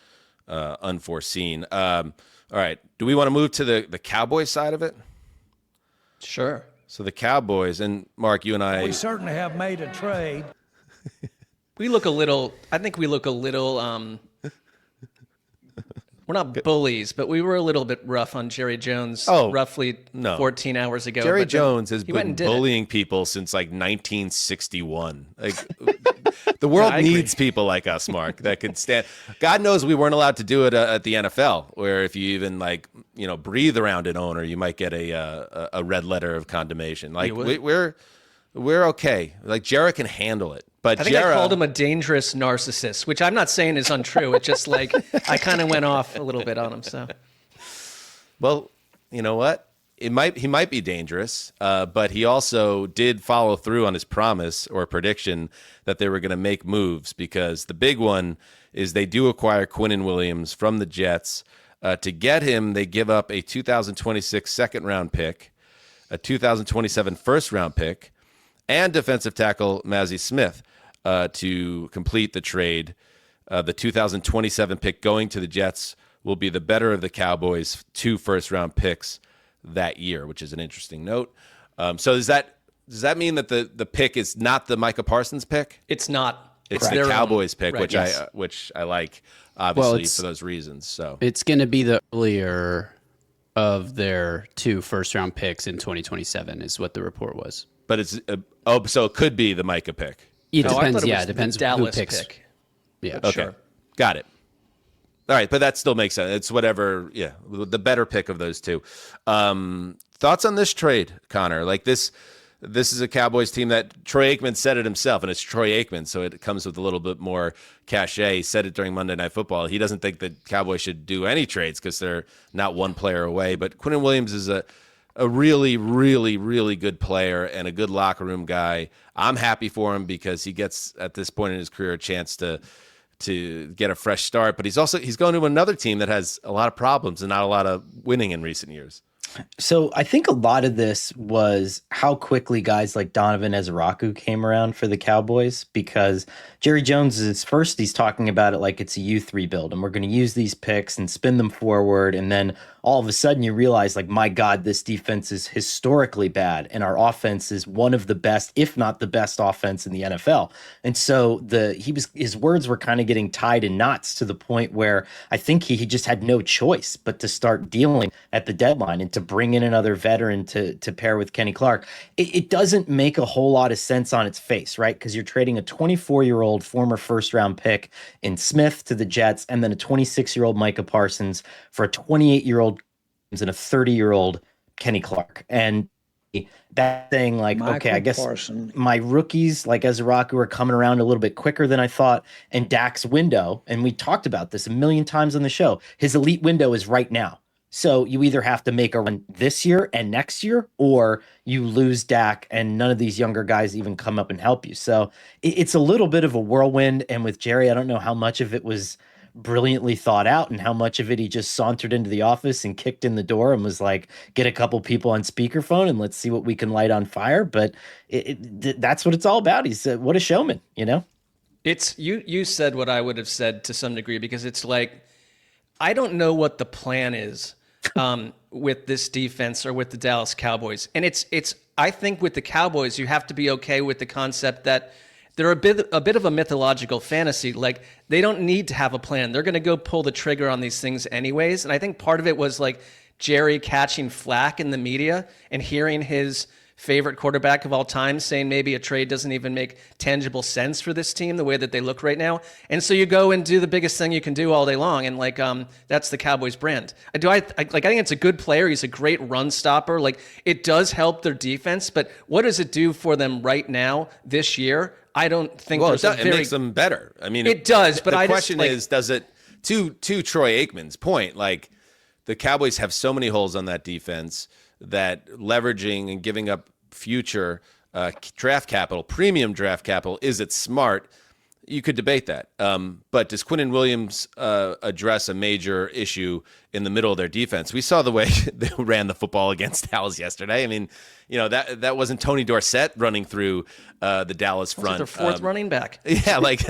unforeseen. All right. Do we want to move to the Cowboys side of it? Sure. So the Cowboys, and Marc, you and I. We certainly have made a trade. I think we look a little, we're not bullies, but we were a little bit rough on Jerry Jones roughly 14 hours ago. Jerry Jones has been bullying people since like 1961. Like, the world needs people like us, Marc, that could stand. God knows we weren't allowed to do it at the NFL, where if you even breathe around an owner, you might get a red letter of condemnation. Like, we're okay. Like, Jerry can handle it. But I think I called him a dangerous narcissist, which I'm not saying is untrue. It's just like I kind of went off a little bit on him. So, well, you know what? He might be dangerous, but he also did follow through on his promise or prediction that they were going to make moves, because the big one is they do acquire Quinnen Williams from the Jets. To get him, they give up a 2026 second-round pick, a 2027 first-round pick, and defensive tackle Mazi Smith to complete the trade. The 2027 pick going to the Jets will be the better of the Cowboys' 2 first-round picks that year, which is an interesting note. So does that mean that the pick is not the Micah Parsons pick? It's not. It's the Cowboys pick, right, which I like, obviously, for those reasons. So it's going to be the earlier of their 2 first-round picks in 2027 is what the report was. But it's so it could be the Micah pick. It depends. It depends Dallas who picks. Pick. Yeah. Okay. Sure. Got it. All right, but that still makes sense. It's whatever. Yeah, the better pick of those 2. Thoughts on this trade, Conor? Like this is a Cowboys team that Troy Aikman said it himself, and it's Troy Aikman, so it comes with a little bit more cachet. He said it during Monday Night Football. He doesn't think the Cowboys should do any trades because they're not one player away. But Quinnen Williams is a really, really, really good player and a good locker room guy. I'm happy for him because he gets, at this point in his career, a chance to get a fresh start. But he's going to another team that has a lot of problems and not a lot of winning in recent years. So I think a lot of this was how quickly guys like Donovan Ezeraku came around for the Cowboys, because Jerry Jones is first, he's talking about it like it's a youth rebuild and we're going to use these picks and spin them forward. And then all of a sudden you realize, like, my God, this defense is historically bad and our offense is one of the best, if not the best offense in the NFL. And so his words were kind of getting tied in knots to the point where I think he just had no choice but to start dealing at the deadline and to bring in another veteran to pair with Kenny Clark. It doesn't make a whole lot of sense on its face, right? Because you're trading a 24-year-old former first-round pick in Smith to the Jets, and then a 26-year-old Micah Parsons for a 28-year-old and a 30-year-old Kenny Clark. And that thing, like, Michael okay, I guess Parsons. my rookies like Ezeraku are coming around a little bit quicker than I thought. And Dak's window, and we talked about this a million times on the show, his elite window is right now. So you either have to make a run this year and next year, or you lose Dak and none of these younger guys even come up and help you. So it's a little bit of a whirlwind. And with Jerry, I don't know how much of it was brilliantly thought out and how much of it he just sauntered into the office and kicked in the door and was like, get a couple people on speakerphone and let's see what we can light on fire. But that's what it's all about. He's what a showman, you know? It's you said what I would have said to some degree, because it's like, I don't know what the plan is with this defense or with the Dallas Cowboys. And it's I think with the Cowboys, you have to be okay with the concept that they're a bit of a mythological fantasy. Like, they don't need to have a plan. They're going to go pull the trigger on these things anyways. And I think part of it was like Jerry catching flack in the media and hearing his favorite quarterback of all time saying maybe a trade doesn't even make tangible sense for this team the way that they look right now. And so you go and do the biggest thing you can do all day long. And like, that's the Cowboys brand. I think it's a good player. He's a great run stopper. Like, it does help their defense, but what does it do for them right now this year? I don't think it makes them better. I mean, it does, but the question is, does it, to Troy Aikman's point, like, the Cowboys have so many holes on that defense that leveraging and giving up future draft capital, premium draft capital, is it smart? You could debate that. But does Quinnen Williams address a major issue in the middle of their defense? We saw the way they ran the football against Dallas yesterday. I mean, you know, that wasn't Tony Dorsett running through the Dallas front. Their fourth running back. Yeah, like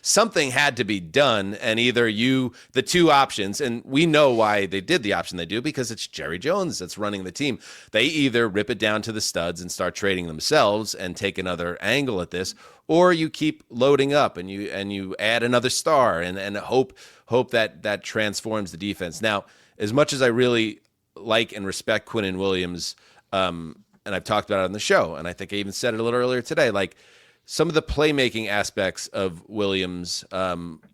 something had to be done, and either the two options, and we know why they did the option they do, because it's Jerry Jones that's running the team. They either rip it down to the studs and start trading themselves and take another angle at this, or you keep loading up and you add another star and hope that transforms the defense. Now, as much as I really like and respect Quinnen Williams, and I've talked about it on the show, and I think I even said it a little earlier today, like, some of the playmaking aspects of Williams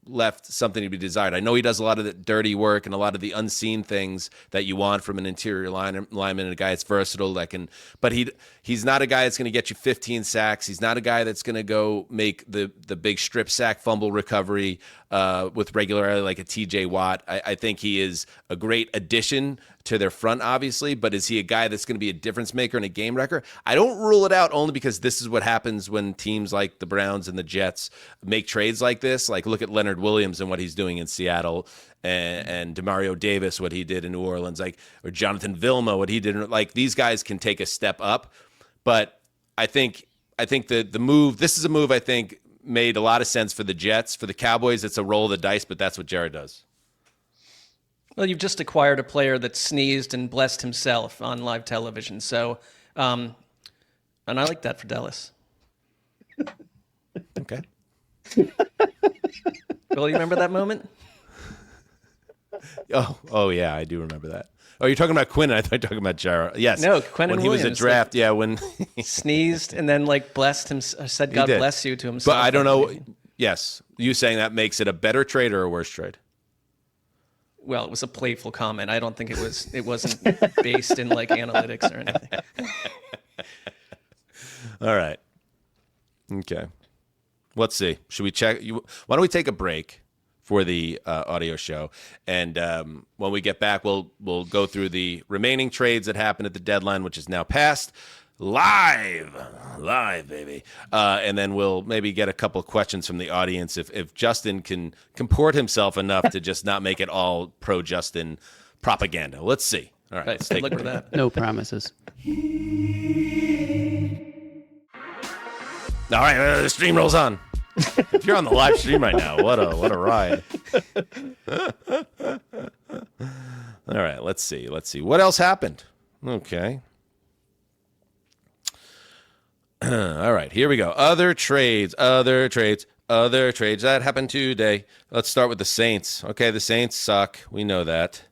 left something to be desired. I know he does a lot of the dirty work and a lot of the unseen things that you want from an interior lineman and a guy that's versatile but he's not a guy that's going to get you 15 sacks. He's not a guy that's going to go make the big strip sack fumble recovery with regularity like a TJ Watt. I think he is a great addition to their front, obviously, but is he a guy that's going to be a difference maker and a game wrecker? I don't rule it out, only because this is what happens when teams like the Browns and the Jets make trades like this. Like, look at Leonard Williams and what he's doing in Seattle, and Demario Davis, what he did in New Orleans, like, or Jonathan Vilma, what he did. Like, these guys can take a step up, but I think the move, this is a move I think made a lot of sense for the Jets. For the Cowboys, it's a roll of the dice, but that's what Jared does. Well, you've just acquired a player that sneezed and blessed himself on live television. So, and I like that for Dallas. Okay. Well, you remember that moment? Oh yeah, I do remember that. Oh, you're talking about Quinnen. I thought you were talking about Jared. Yes. No, Quinnen when he Williams, was at draft, like, yeah, when sneezed and then like blessed him, said God bless you to himself. But I don't know. Yes, you saying that makes it a better trade or a worse trade? Well, it was a playful comment. I don't think it wasn't based in like analytics or anything. All right. Okay. Let's see. Should we check? Why don't we take a break for the audio show, and when we get back, we'll go through the remaining trades that happened at the deadline, which is now passed. Live, baby. And then we'll maybe get a couple of questions from the audience if Justin can comport himself enough to just not make it all pro-Justin propaganda. Let's see. All right, Right, let's good take luck a with break. that. No promises. All right, the stream rolls on. If you're on the live stream right now, what a ride. All right, let's see. What else happened? Okay. All right, here we go. Other trades that happened today. Let's start with the Saints. Okay, the Saints suck. We know that.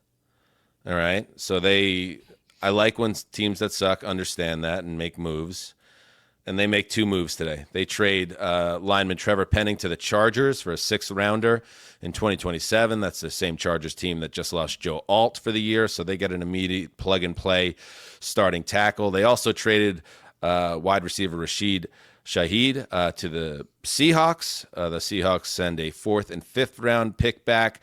All right, so I like when teams that suck understand that and make moves. And they make 2 moves today. They trade lineman Trevor Penning to the Chargers for a 6th-rounder in 2027. That's the same Chargers team that just lost Joe Alt for the year, so they get an immediate plug-and-play starting tackle. They also traded wide receiver Rasheed Shahid to the Seahawks. The Seahawks send a 4th and 5th-round pick back.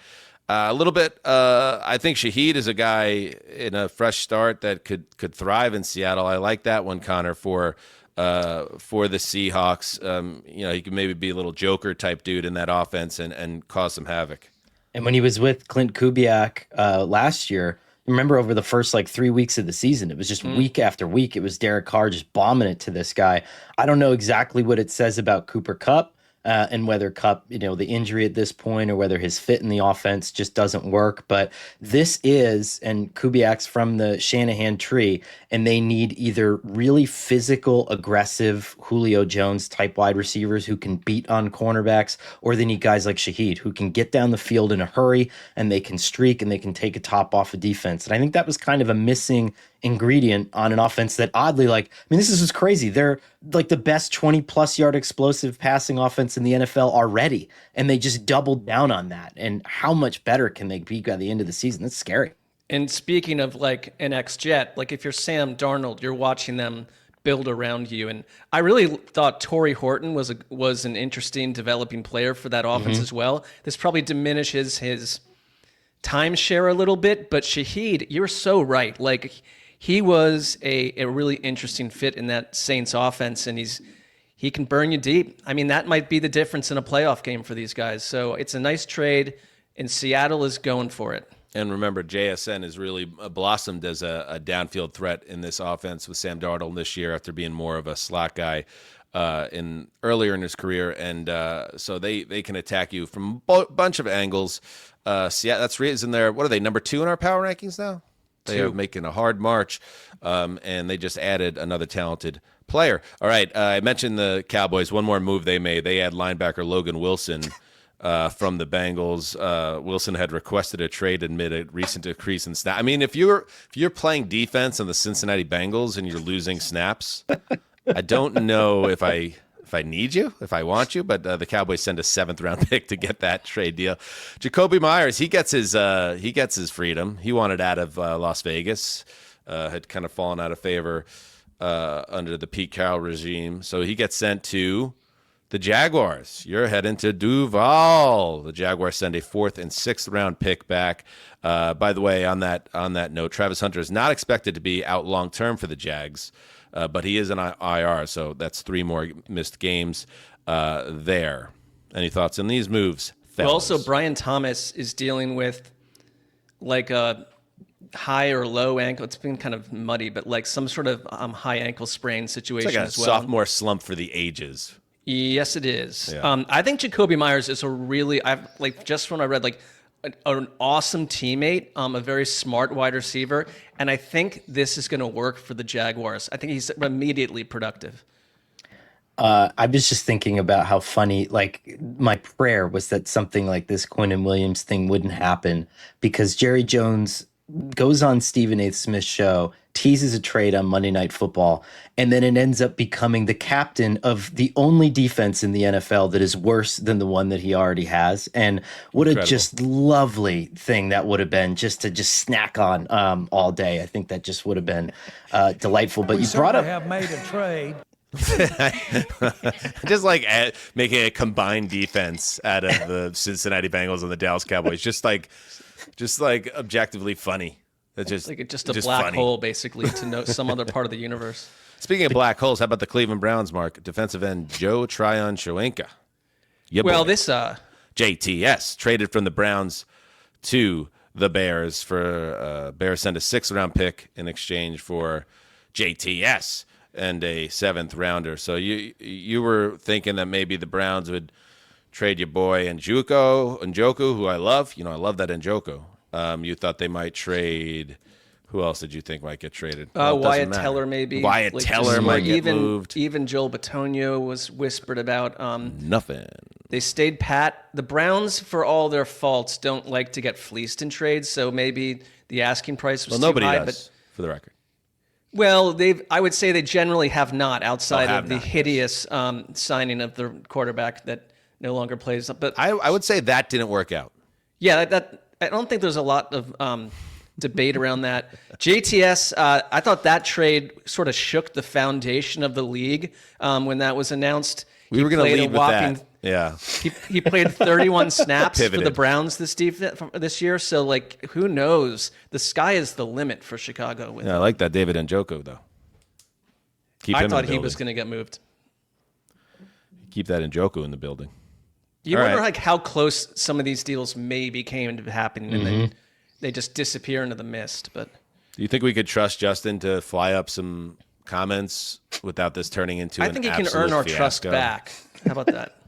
A little bit, I think Shahid is a guy in a fresh start that could thrive in Seattle. I like that one, Conor, for the Seahawks. He could maybe be a little Joker type dude in that offense and cause some havoc. And when he was with Clint Kubiak last year, remember over the first 3 weeks of the season, it was just week after week. It was Derek Carr just bombing it to this guy. I don't know exactly what it says about Cooper Kupp. And whether Kupp, the injury at this point or whether his fit in the offense just doesn't work. But this is, and Kubiak's from the Shanahan tree, and they need either really physical, aggressive Julio Jones type wide receivers who can beat on cornerbacks, or they need guys like Shahid who can get down the field in a hurry and they can streak and they can take a top off of defense. And I think that was kind of a missing ingredient on an offense that oddly, this is just crazy. They're like the best 20+ yard explosive passing offense in the NFL already. And they just doubled down on that. And how much better can they be by the end of the season? That's scary. And speaking of an ex-Jet, if you're Sam Darnold, you're watching them build around you. And I really thought Torrey Horton was an interesting developing player for that offense as well. This probably diminishes his timeshare a little bit, but Shahid, you're so right. He was a really interesting fit in that Saints offense, and he can burn you deep. That might be the difference in a playoff game for these guys. So it's a nice trade, and Seattle is going for it. And remember, JSN has really blossomed as a downfield threat in this offense with Sam Darnold this year after being more of a slot guy earlier in his career. And so they can attack you from a bunch of angles. That's reason they're, what are they, number 2 in our power rankings now? They are making a hard march, and they just added another talented player. All right, I mentioned the Cowboys. One more move they made. They had linebacker Logan Wilson from the Bengals. Wilson had requested a trade amid a recent decrease in snap. If you're playing defense on the Cincinnati Bengals and you're losing snaps, I don't know if I need you, if I want you, but the Cowboys send a 7th-round pick to get that trade deal. Jakobi Meyers, he gets his freedom. He wanted out of Las Vegas, had kind of fallen out of favor under the Pete Carroll regime, so he gets sent to the Jaguars. You're heading to Duval. The Jaguars send a 4th and 6th-round pick back. By the way, on that note, Travis Hunter is not expected to be out long term for the Jags. But he is an IR, so that's 3 more missed games there. Any thoughts on these moves, fellas? Well, also, Brian Thomas is dealing with a high or low ankle. It's been kind of muddy, but some sort of high ankle sprain situation it's like a as well. Sophomore slump for the ages. Yes, it is. Yeah. I think Jakobi Meyers is just when I read an awesome teammate, a very smart wide receiver, and I think this is going to work for the Jaguars. I think he's immediately productive. I was just thinking about how funny, my prayer was that something like this Quinnen Williams thing wouldn't happen, because Jerry Jones goes on Stephen A. Smith's show, teases a trade on Monday Night Football, and then it ends up becoming the captain of the only defense in the NFL that is worse than the one that he already has. And what a just lovely thing that would have been, just to snack on all day. I think that just would have been delightful. But you brought up, have made a trade. Just making a combined defense out of the Cincinnati Bengals and the Dallas Cowboys. Just objectively funny. It's just a black funny hole, basically, to know some other part of the universe. Speaking of black holes, how about the Cleveland Browns, Marc? Defensive end Joe Tryon-Shoyinka. This JTS traded from the Browns to the Bears for Bears send a 6th-round pick in exchange for JTS and a 7th rounder. So you were thinking that maybe the Browns would trade your boy Njoku, who I love. I love that Njoku. You thought they might trade. Who else did you think might get traded? Wyatt Teller, maybe. Wyatt Teller might get moved. Even Joel Bitonio was whispered about. Nothing. They stayed pat. The Browns, for all their faults, don't like to get fleeced in trades, so maybe the asking price was too nobody high. does, for the record. Well, I would say they generally have not, outside of the hideous signing of the quarterback that no longer plays. But I would say that didn't work out. Yeah, that I don't think there's a lot of debate around that. JTS, I thought that trade sort of shook the foundation of the league when that was announced. We were going to lead with that. Yeah. He played 31 snaps for Pivoted. the Browns this year. So, who knows? The sky is the limit for Chicago. I like that David Njoku, though. I thought he was going to get moved. Keep that Njoku in the building. You wonder how close some of these deals maybe came to happening, and then they just disappear into the mist. But do you think we could trust Justin to fly up some comments without this turning into? I think he can earn our trust back. How about that?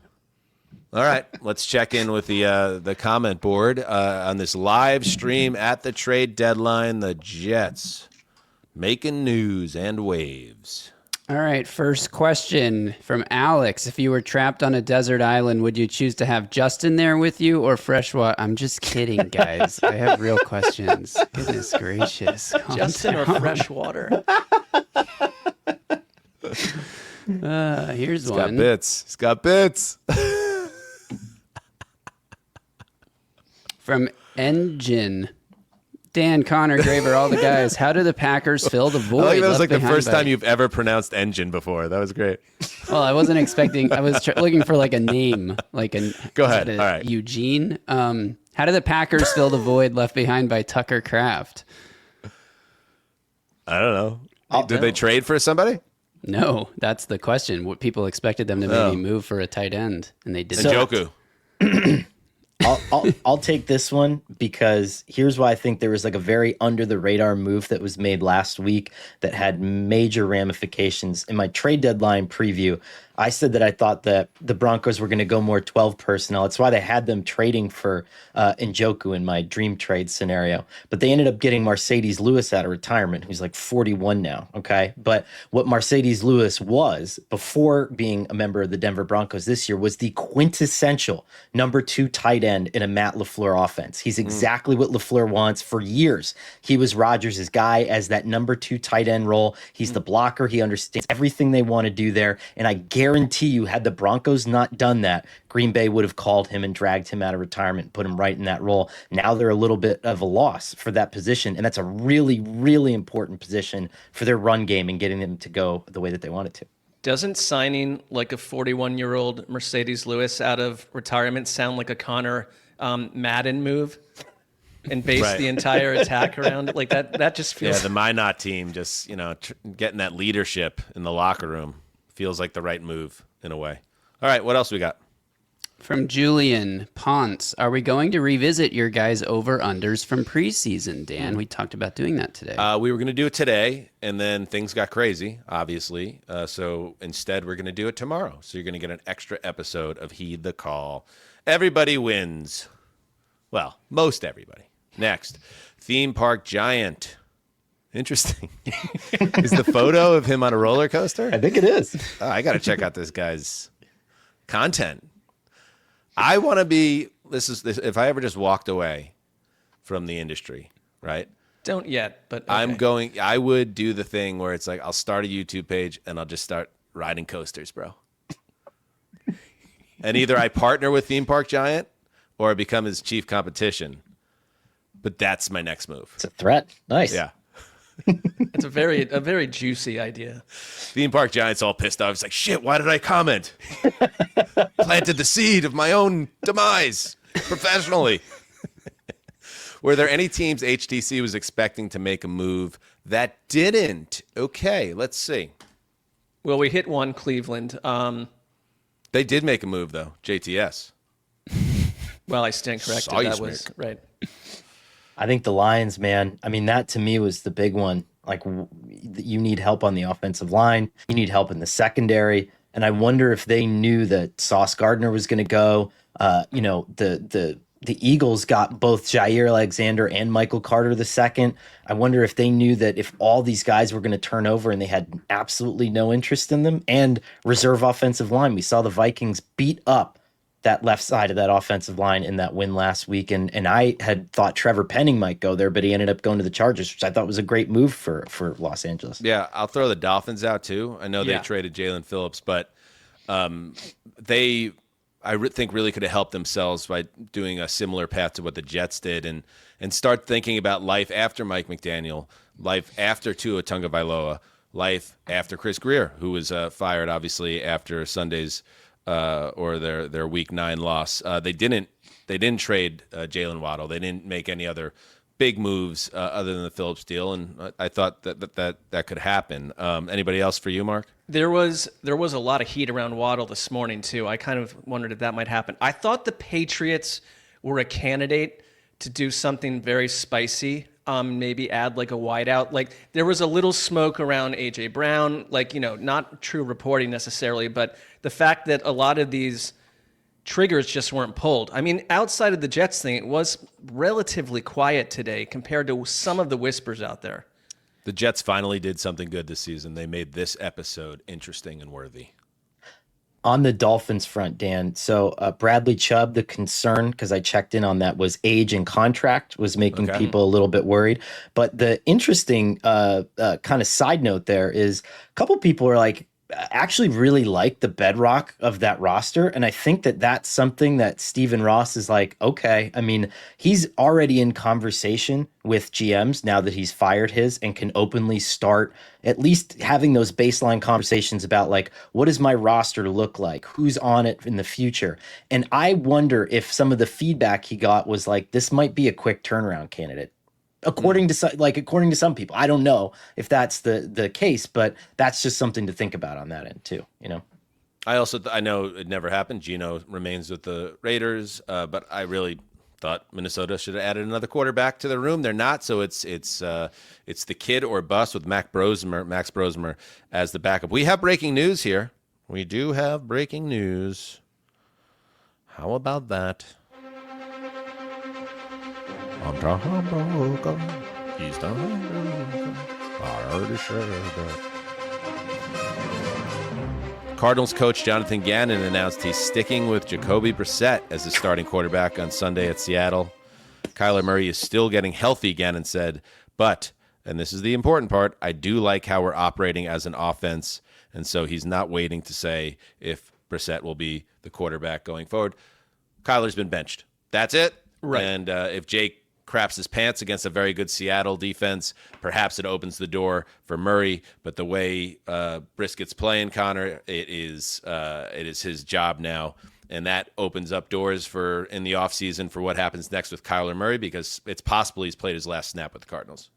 All right, let's check in with the comment board on this live stream at the trade deadline. The Jets making news and waves. All right, first question from Alex. If you were trapped on a desert island, would you choose to have Justin there with you or freshwater? I'm just kidding, guys. I have real questions. Goodness gracious. Justin or freshwater? Here's He's one. got bits. He's got bits. From Engine. Dan, Conor, Graver, all the guys. How do the Packers fill the void? I think that was left the behind first by- time you've ever pronounced engine before. That was great. Well, I wasn't expecting. I was looking for a name, Go ahead. All right. Eugene. How do the Packers fill the void left behind by Tucker Kraft? I don't know. Did they trade for somebody? No, that's the question. What people expected them to maybe move for a tight end, and they didn't. Njoku. I'll take this one because here's why I think there was a very under the radar move that was made last week that had major ramifications. In my trade deadline preview, I said that I thought that the Broncos were going to go more 12 personnel. It's why they had them trading for Njoku in my dream trade scenario. But they ended up getting Mercedes Lewis out of retirement, who's 41 now. Okay. But what Mercedes Lewis was before being a member of the Denver Broncos this year was the quintessential number 2 tight end in a Matt LaFleur offense. He's exactly what LaFleur wants. For years, he was Rodgers' guy as that number 2 tight end role. He's the blocker. He understands everything they want to do there. And I guarantee you, had the Broncos not done that, Green Bay would have called him and dragged him out of retirement, put him right in that role. Now they're a little bit of a loss for that position, and that's a really, really important position for their run game and getting them to go the way that they want it to. Doesn't signing a 41-year-old Mercedes Lewis out of retirement sound like a Conor Madden move? And base the entire attack around it? That just feels... Yeah, the Minot team just, getting that leadership in the locker room feels like the right move in a way. All right, what else we got? From Julian Ponce, are we going to revisit your guys' over-unders from preseason, Dan? We talked about doing that today. We were going to do it today, and then things got crazy, obviously. So instead, we're going to do it tomorrow. So you're going to get an extra episode of Heed the Call. Everybody wins. Well, most everybody. Next, Theme Park Giant. Interesting. Is the photo of him on a roller coaster? I think it is. Oh, I got to check out this guy's content. I want to be, this. If I ever just walked away from the industry, right? Don't yet, but okay. I would do the thing where it's I'll start a YouTube page and I'll just start riding coasters, bro. And either I partner with Theme Park Giant or I become his chief competition. But that's my next move. It's a threat. Nice. Yeah. It's a very juicy idea. Theme Park Giant's all pissed off. He's like, shit, why did I comment? Planted the seed of my own demise professionally. Were there any teams HTC was expecting to make a move that didn't? Okay, let's see. Well, we hit one, Cleveland. They did make a move, though. JTS. Well, I stand corrected. Saw you, That was right. I think the Lions, man. I mean, that to me was the big one. Like, you need help on the offensive line. You need help in the secondary. And I wonder if they knew that Sauce Gardner was going to go. The Eagles got both Jair Alexander and Michael Carter II. I wonder if they knew that if all these guys were going to turn over and they had absolutely no interest in them, and reserve offensive line. We saw the Vikings beat up that left side of that offensive line in that win last week. And I had thought Trevor Penning might go there, but he ended up going to the Chargers, which I thought was a great move for Los Angeles. Yeah, I'll throw the Dolphins out too. I know they traded Jalen Phillips, but I think really could have helped themselves by doing a similar path to what the Jets did and start thinking about life after Mike McDaniel, life after Tua Tagovailoa, life after Chris Greer, who was fired obviously after Sunday's or their Week 9 loss. They didn't trade Jalen Waddle. They didn't make any other big moves other than the Phillips deal, and I thought that could happen. Anybody else for you, Mark? There was a lot of heat around Waddle this morning too. I kind of wondered if that might happen. I thought the Patriots were a candidate to do something very spicy. Maybe add like a wideout. Like there was a little smoke around AJ Brown. Like, not true reporting necessarily, but the fact that a lot of these triggers just weren't pulled. I mean, outside of the Jets thing, it was relatively quiet today compared to some of the whispers out there. The Jets finally did something good this season. They made this episode interesting and worthy. On the Dolphins front, Dan, so Bradley Chubb, the concern, because I checked in on that, was age and contract was making people a little bit worried. But the interesting kind of side note there is a couple people are like, actually really like the bedrock of that roster. And I think that that's something that Stephen Ross is like, okay, I mean, he's already in conversation with GMs now that he's fired his and can openly start at least having those baseline conversations about like, what does my roster look like? Who's on it in the future? And I wonder if some of the feedback he got was like, this might be a quick turnaround candidate. According to some people. I don't know if that's the case, but that's just something to think about on that end too, I know it never happened. Geno remains with the Raiders, but I really thought Minnesota should have added another quarterback to the room. They're not, so it's the kid or bust with Max Brosmer as the backup. We have breaking news here. We do have breaking news. How about that? I'm talking he's done. I already said that. Cardinals coach Jonathan Gannon announced he's sticking with Jakobi Brissett as his starting quarterback on Sunday at Seattle. Kyler Murray is still getting healthy, Gannon said, but, and this is the important part, I do like how we're operating as an offense, and so he's not waiting to say if Brissett will be the quarterback going forward. Kyler's been benched. That's it. Right. And if Jake craps his pants against a very good Seattle defense, perhaps it opens the door for Murray. But the way Briskett's playing, Conor, it is his job now, and that opens up doors for in the offseason for what happens next with Kyler Murray, because it's possible he's played his last snap with the Cardinals.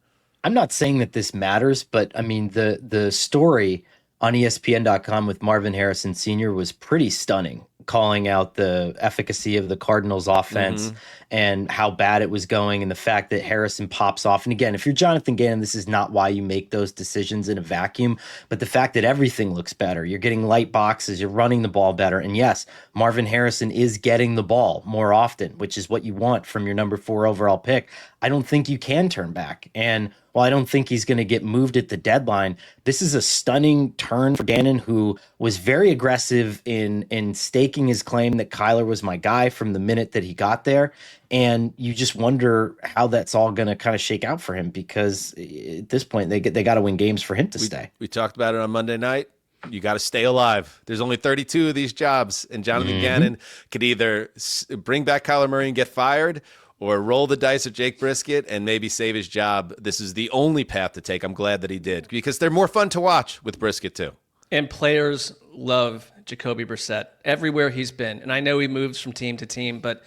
I'm not saying that this matters, but I mean the story on ESPN.com with Marvin Harrison Sr. was pretty stunning, calling out the efficacy of the Cardinals offense and how bad it was going, and the fact that Harrison pops off. And again, if you're Jonathan Gannon, this is not why you make those decisions in a vacuum, but the fact that everything looks better. You're getting light boxes, you're running the ball better. And yes, Marvin Harrison is getting the ball more often, which is what you want from your number 4 overall pick. I don't think you can turn back. And while I don't think he's going to get moved at the deadline, this is a stunning turn for Gannon, who was very aggressive in staking his claim that Kyler was my guy from the minute that he got there. And you just wonder how that's all going to kind of shake out for him, because at this point they got to win games for him to stay. We talked about it on Monday night. You got to stay alive. There's only 32 of these jobs, and Jonathan Gannon could either bring back Kyler Murray and get fired, or roll the dice with Jake Brisket and maybe save his job. This is the only path to take. I'm glad that he did, because they're more fun to watch with Brisket too. And players love Jakobi Brissett everywhere he's been. And I know he moves from team to team, but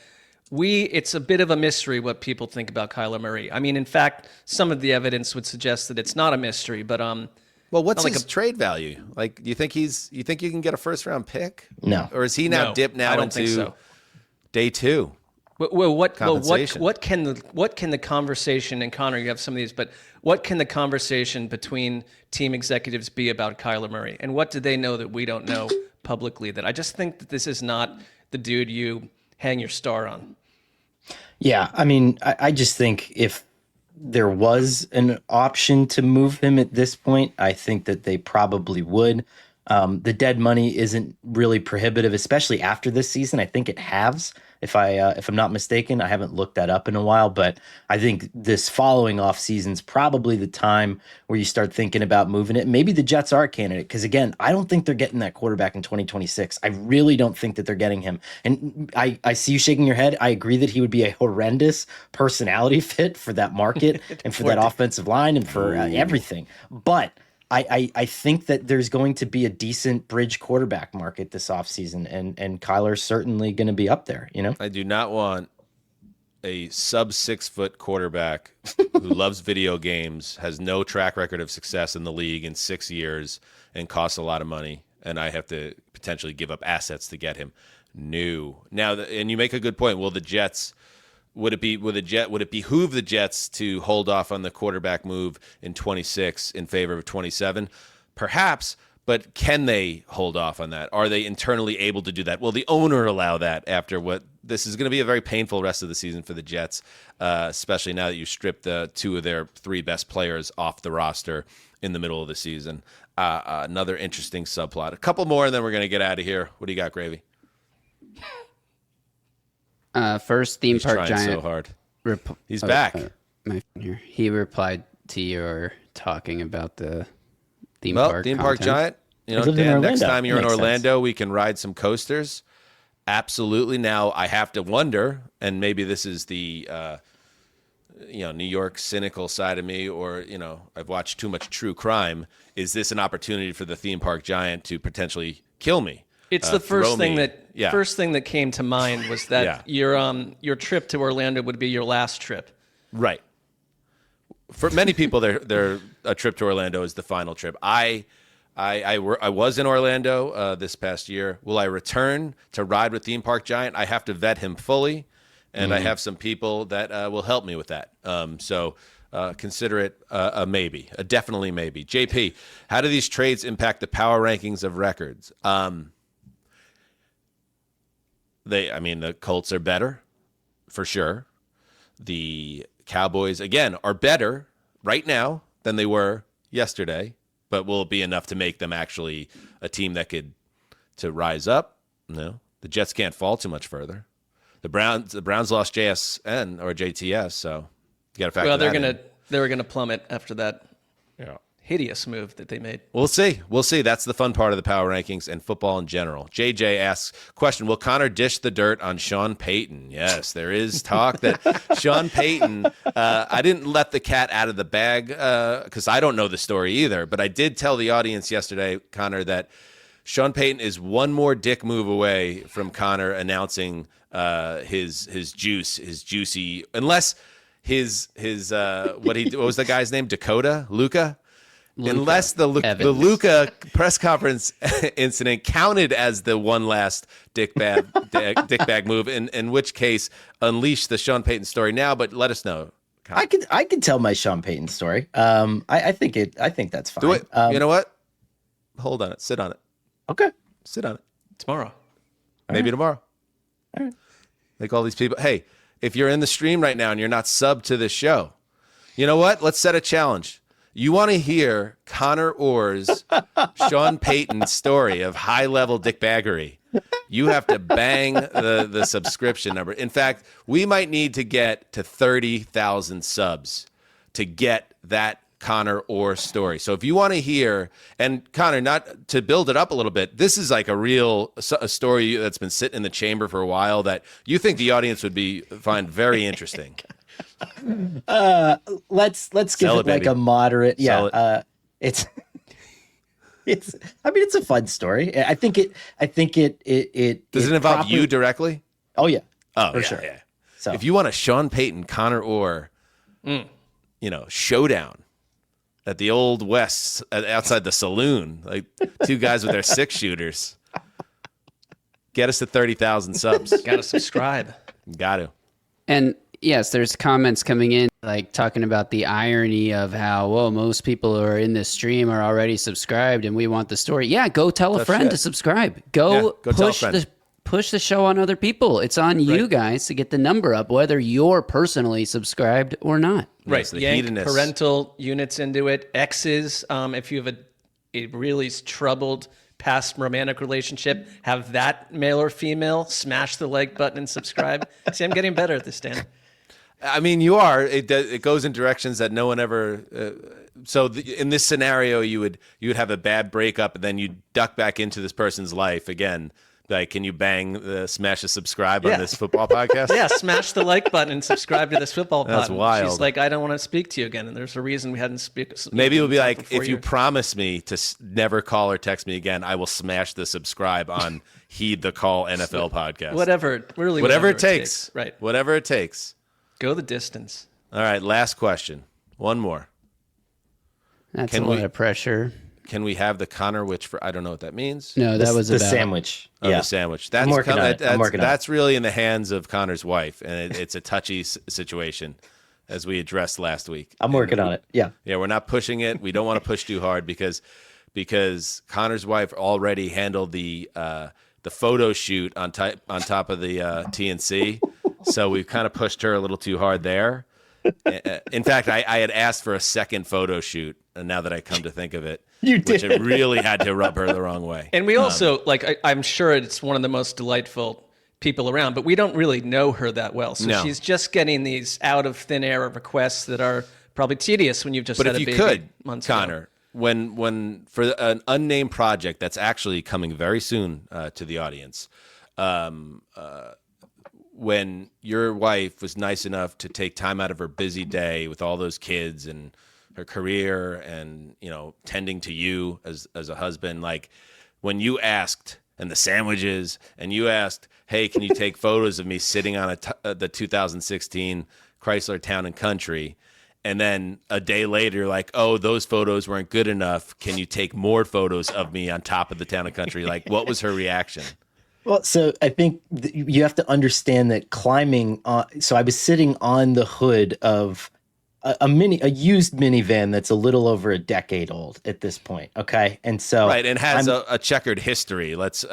it's a bit of a mystery what people think about Kyler Murray. I mean, in fact, some of the evidence would suggest that it's not a mystery, but well, what's his trade value? Like, do you think you can get a first round pick? No. Or is he now dipped now I don't into think so. day 2? compensation. What can the conversation, and Conor, you have some of these, but what can the conversation between team executives be about Kyler Murray? And what do they know that we don't know publicly? That I just think that this is not the dude you hang your star on. Yeah, I mean, I just think if there was an option to move him at this point, I think that they probably would. The dead money isn't really prohibitive, especially after this season. I think it halves, if I'm not mistaken. I haven't looked that up in a while, but I think this following off season's probably the time where you start thinking about moving it. Maybe the Jets are a candidate, because again, I don't think they're getting that quarterback in 2026. I really don't think that they're getting him. And I see you shaking your head. I agree that he would be a horrendous personality fit for that market and for that offensive line and for everything. But I think that there's going to be a decent bridge quarterback market this offseason, and Kyler's certainly going to be up there, you know? I do not want a sub 6 foot quarterback who loves video games, has no track record of success in the league in 6 years, and costs a lot of money, and I have to potentially give up assets to get him. No. Now, and you make a good point. Will the Jets... Would it behoove the Jets to hold off on the quarterback move in 26 in favor of 27? Perhaps, but can they hold off on that? Are they internally able to do that? Will the owner allow that after what this is going to be a very painful rest of the season for the Jets, especially now that you stripped two of their 3 best players off the roster in the middle of the season? Another interesting subplot. A couple more, and then we're going to get out of here. What do you got, Gravy? First theme He's park trying giant. so hard. He's back. My phone here. He replied to your talking about the theme park. Theme park giant. You know, lives in Dan, Orlando. next time you're in Makes Orlando, we can ride some coasters. Absolutely. Now I have to wonder, and maybe this is the New York cynical side of me, or I've watched too much true crime. Is this an opportunity for the theme park giant to potentially kill me? It's the first thing that came to mind was that your trip to Orlando would be your last trip. Right. For many people, their a trip to Orlando is the final trip. I was in Orlando this past year. Will I return to ride with Theme Park Giant? I have to vet him fully, and I have some people that will help me with that. So consider it a maybe, a definitely maybe. JP, how do these trades impact the power rankings of records? The Colts are better, for sure. The Cowboys, again, are better right now than they were yesterday, but will it be enough to make them actually a team that could to rise up? No. The Jets can't fall too much further. The Browns lost JSN or JTS, so you got to factor that in. They were gonna plummet after that. Yeah. Hideous move that they made. We'll see. That's the fun part of the power rankings and football in general. JJ asks, question, will Conor dish the dirt on Sean Payton? Yes, there is talk that Sean Payton, I didn't let the cat out of the bag because I don't know the story either, but I did tell the audience yesterday, Conor, that Sean Payton is one more dick move away from Conor announcing his juicy, unless his what was the guy's name? Luca? Unless the Luca press conference incident counted as the one last dick bag move, in which case unleash the Sean Payton story now. But let us know. I could tell my Sean Payton story. I think that's fine. Do it. You know what? Hold on it. Sit on it. Okay. Sit on it. Tomorrow. Maybe tomorrow. All right. Like all these people. Hey, if you're in the stream right now and you're not subbed to this show, you know what? Let's set a challenge. You want to hear Conor Orr's Sean Payton story of high-level dickbaggery. You have to bang the subscription number. In fact, we might need to get to 30,000 subs to get that Conor Orr story. So if you want to hear, and Conor, not to build it up a little bit, this is like a story that's been sitting in the chamber for a while that you think the audience would find very interesting. Let's give it like a moderate. It's a fun story. I think it does it involve you directly? Oh yeah. Oh, for sure. Yeah. So if you want a Sean Payton, Conor Orr, showdown at the Old West outside the saloon, like two guys with their 6-shooters, get us to 30,000 subs. Got to subscribe. Got to. And yes, there's comments coming in like talking about the irony of how, well, most people who are in this stream are already subscribed and we want the story. Yeah, go tell a friend to subscribe. Go push the show on other people. It's on you guys to get the number up, whether you're personally subscribed or not. Right. Yes, the Yank hedonist. parental units into it. Exes, if you have a really troubled past romantic relationship, have that male or female smash the like button and subscribe. See, I'm getting better at this, Dan. I mean, you are. It goes in directions that no one ever. In this scenario, you would have a bad breakup, and then you duck back into this person's life again. Like, can you smash the subscribe on this football podcast? Yeah, smash the like button and subscribe to this football That's button. wild. She's like, I don't want to speak to you again, and there's a reason we hadn't spoken. Maybe it would be like, if you promise me to never call or text me again, I will smash the subscribe on Heed the Call NFL podcast. Whatever it takes. Right. Whatever it takes. Go the distance. All right, last question. One more. That's a lot of pressure. Can we have the Conor witch for? I don't know what that means. No, that was the about sandwich. Oh, the sandwich. That's I'm working on it. That's really in the hands of Conor's wife, and it's a touchy situation, as we addressed last week. I'm working on it. Yeah. Yeah, we're not pushing it. We don't want to push too hard because Conor's wife already handled the photo shoot on top of the TNC, so we've kind of pushed her a little too hard there. In fact, I had asked for a second photo shoot, and now that I come to think of it, which it really had to rub her the wrong way. And we also, I'm sure it's one of the most delightful people around, but we don't really know her that well. So she's just getting these out of thin air requests that are probably tedious when you've just had a baby months ago. Conor, when for an unnamed project that's actually coming very soon to the audience, when your wife was nice enough to take time out of her busy day with all those kids and her career and, tending to you as a husband, like when you asked, and the sandwiches, and you asked, hey, can you take photos of me sitting on the 2016 Chrysler Town and Country? And then a day later, you're like, oh, those photos weren't good enough. Can you take more photos of me on top of the Town and Country? Like, what was her reaction? Well, so I think you have to understand that climbing on. So I was sitting on the hood of a used minivan that's a little over a decade old at this point. Okay, and so right, and has a checkered history. Let's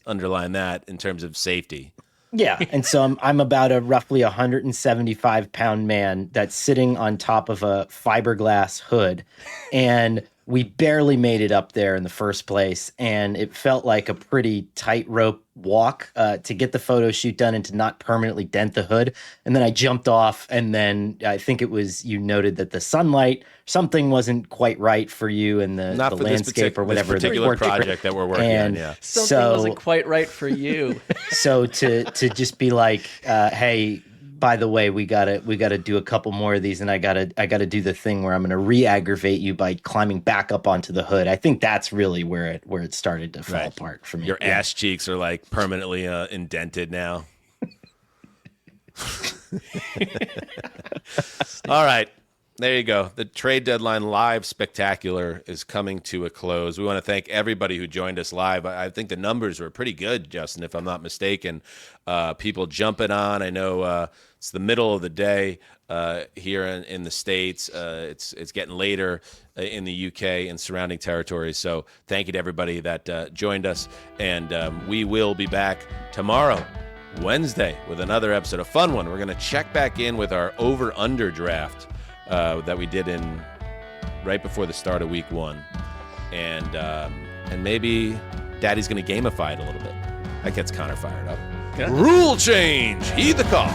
underline that in terms of safety. Yeah, and so I'm about a roughly 175-pound man that's sitting on top of a fiberglass hood, and we barely made it up there in the first place, and it felt like a pretty tightrope walk to get the photo shoot done and to not permanently dent the hood. And then I jumped off, and then I think it was you noted that the sunlight, something wasn't quite right for you and the landscape or whatever. This particular project that we're working on, yeah. Something wasn't quite right for you. So to just be like, hey, by the way, we gotta do a couple more of these, and I gotta do the thing where I'm gonna re-aggravate you by climbing back up onto the hood. I think that's really where it started to fall apart for me. Your ass cheeks are like permanently indented now. All right. There you go. The trade deadline live spectacular is coming to a close. We want to thank everybody who joined us live. I think the numbers were pretty good, Justin, if I'm not mistaken. People jumping on. I know it's the middle of the day here in the States. It's getting later in the UK and surrounding territories. So thank you to everybody that joined us. And we will be back tomorrow, Wednesday, with another episode, a fun one. We're going to check back in with our over-under draft that we did in right before the start of week 1. And maybe Daddy's going to gamify it a little bit. That gets Conor fired up. Yeah. Rule change. Heed the call.